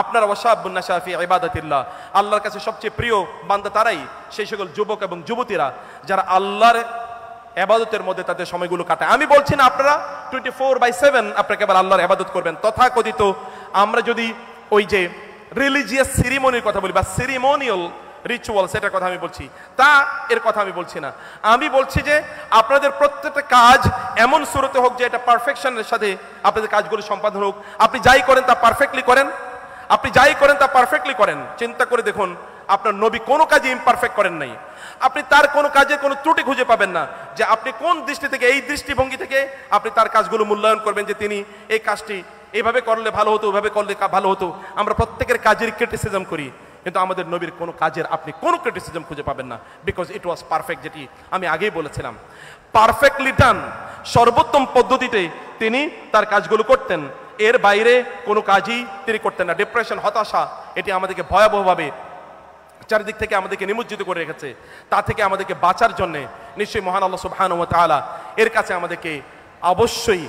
আপনারা ওয়াশাবুন নাশা ফি ইবাদাতিল্লাহ, আল্লাহর কাছে সবচেয়ে প্রিয় বান্দা তারাই সেই সকল যুবক এবং যুবতীরা যারা আল্লাহর ইবাদতের মধ্যে তাদের সময়গুলো কাটায়। আমি বলছি না আপনারা 24/7 আপনারা কেবল আল্লাহর ইবাদত করবেন। তথাকথিত আমরা যদি ওই যে রিলিজিয়াস সেরিমনির কথা বলি বা সেরিমোনিয়াল রিচুয়াল, সেটার কথা আমি বলছি, তা এর কথা আমি বলছি না। আমি বলছি যে আপনাদের প্রত্যেকটা কাজ এমন শুরুতে হোক যে এটা পারফেকশনের সাথে আপনাদের কাজগুলো সম্পাদন হোক। আপনি যাই করেন তা পারফেক্টলি করেন, আপনি যাই করেন তা পারফেক্টলি করেন। চিন্তা করে দেখুন, আপনার নবী কোনো কাজে ইমপারফেক্ট করেন নাই। আপনি তার কোনো কাজে কোনো ত্রুটি খুঁজে পাবেন না যে আপনি কোন দৃষ্টি থেকে, এই দৃষ্টিভঙ্গি থেকে আপনি তার কাজগুলো মূল্যায়ন করবেন যে তিনি এই কাজটি এইভাবে করলে ভালো হতো, ওইভাবে করলে ভালো হতো। আমরা প্রত্যেকের কাজের ক্রিটিসিজম করি, কিন্তু আমাদের নবীর কোনো কাজের আপনি কোনো ক্রিটিসিজম খুঁজে পাবেন না, বিকজ ইট ওয়াজ পারফেক্ট। যেটি আমি আগেই বলেছিলাম, পারফেক্টলি ডান, সর্বোত্তম পদ্ধতিতে তিনি তার কাজগুলো করতেন। এর বাইরে কোনো কাজই তিনি করতেন না। ডিপ্রেশন, হতাশা, এটি আমাদেরকে ভয়াবহভাবে চারিদিক থেকে আমাদেরকে নিমজ্জিত করে রেখেছে। তা থেকে আমাদেরকে বাঁচার জন্য নিশ্চয়ই মহান আল্লাহ সুবহানাহু ওয়া তাআলা এর কাছে আমাদেরকে অবশ্যই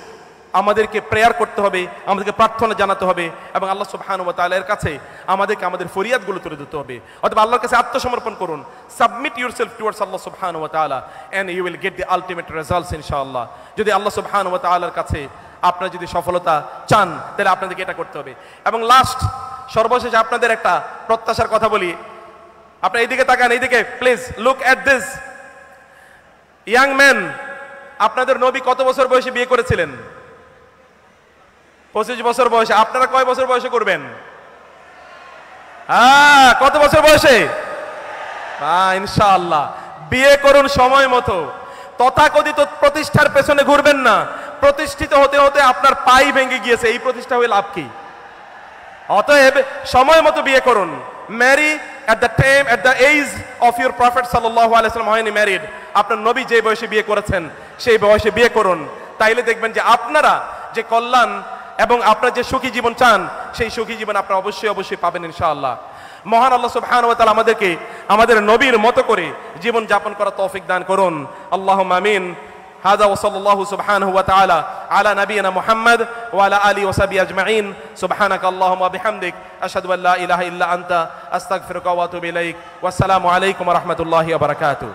আমাদেরকে প্রেয়ার করতে হবে, আমাদেরকে প্রার্থনা জানাতে হবে, এবং আল্লাহ সুবহানাহু ওয়া তাআলা এর কাছে আমাদেরকে আমাদের ফরিয়াদগুলো তুলে দিতে হবে। অথবা আল্লাহর কাছে আত্মসমর্পণ করুন, সাবমিট ইউরসেলফ টুয়ার্ডস আল্লাহ সুবহানাহু ওয়া তাআলা and you will get the ultimate results ইনশাআল্লাহ। যদি আল্লাহ সুবহানাহু ওয়া তাআলার কাছে আপনারা যদি সফলতা চান, তাহলে আপনাদেরকে এটা করতে হবে। এবং লাস্ট, সর্বশেষ আপনাদের একটা প্রত্যাশার কথা বলি। আপনারা এইদিকে তাকান, এইদিকে please look at this young man. আপনাদের নবী কত বছর বয়সে বিয়ে করেছিলেন? 25 বছর বয়সে। আপনারা কয় বছর বয়সে করবেন? কত বছর বয়সে? ইনশাআল্লাহ। বিয়ে করুন সময় মতো, তথাকথিত প্রতিষ্ঠার পেছনে ঘুরবেন না। প্রতিষ্ঠিত হতে হতে আপনার পাই ভেঙে গিয়েছে, এই প্রতিষ্ঠা হয়ে লাভ কি? অতএব সময় মতো বিয়ে করুন। Marry at the time, at the age of your prophet sallallahu alaihi wasallam when he married, আপনার নবী যে বয়সে বিয়ে করেছেন সেই বয়সে বিয়ে করুন। তাইলে দেখবেন যে আপনারা যে কল্যাণ এবং আপনারা যে সুখী জীবন চান, সেই সুখী জীবন আপনারা অবশ্যই অবশ্যই পাবেন ইনশাআল্লাহ। মহান আল্লাহ সুবহানাহু ওয়া তাআলা আমাদেরকে আমাদের নবীর মতো করে জীবন যাপন করার তৌফিক দান করুন। আল্লাহুম্মা আমিন। هذا وصلى الله سبحانه وتعالى على نبينا محمد وعلى آله وصحبه أجمعين. سبحانك اللهم وبحمدك أشهد أن لا إله إلا أنت أستغفرك وأتوب إليك. والسلام عليكم ورحمة الله وبركاته.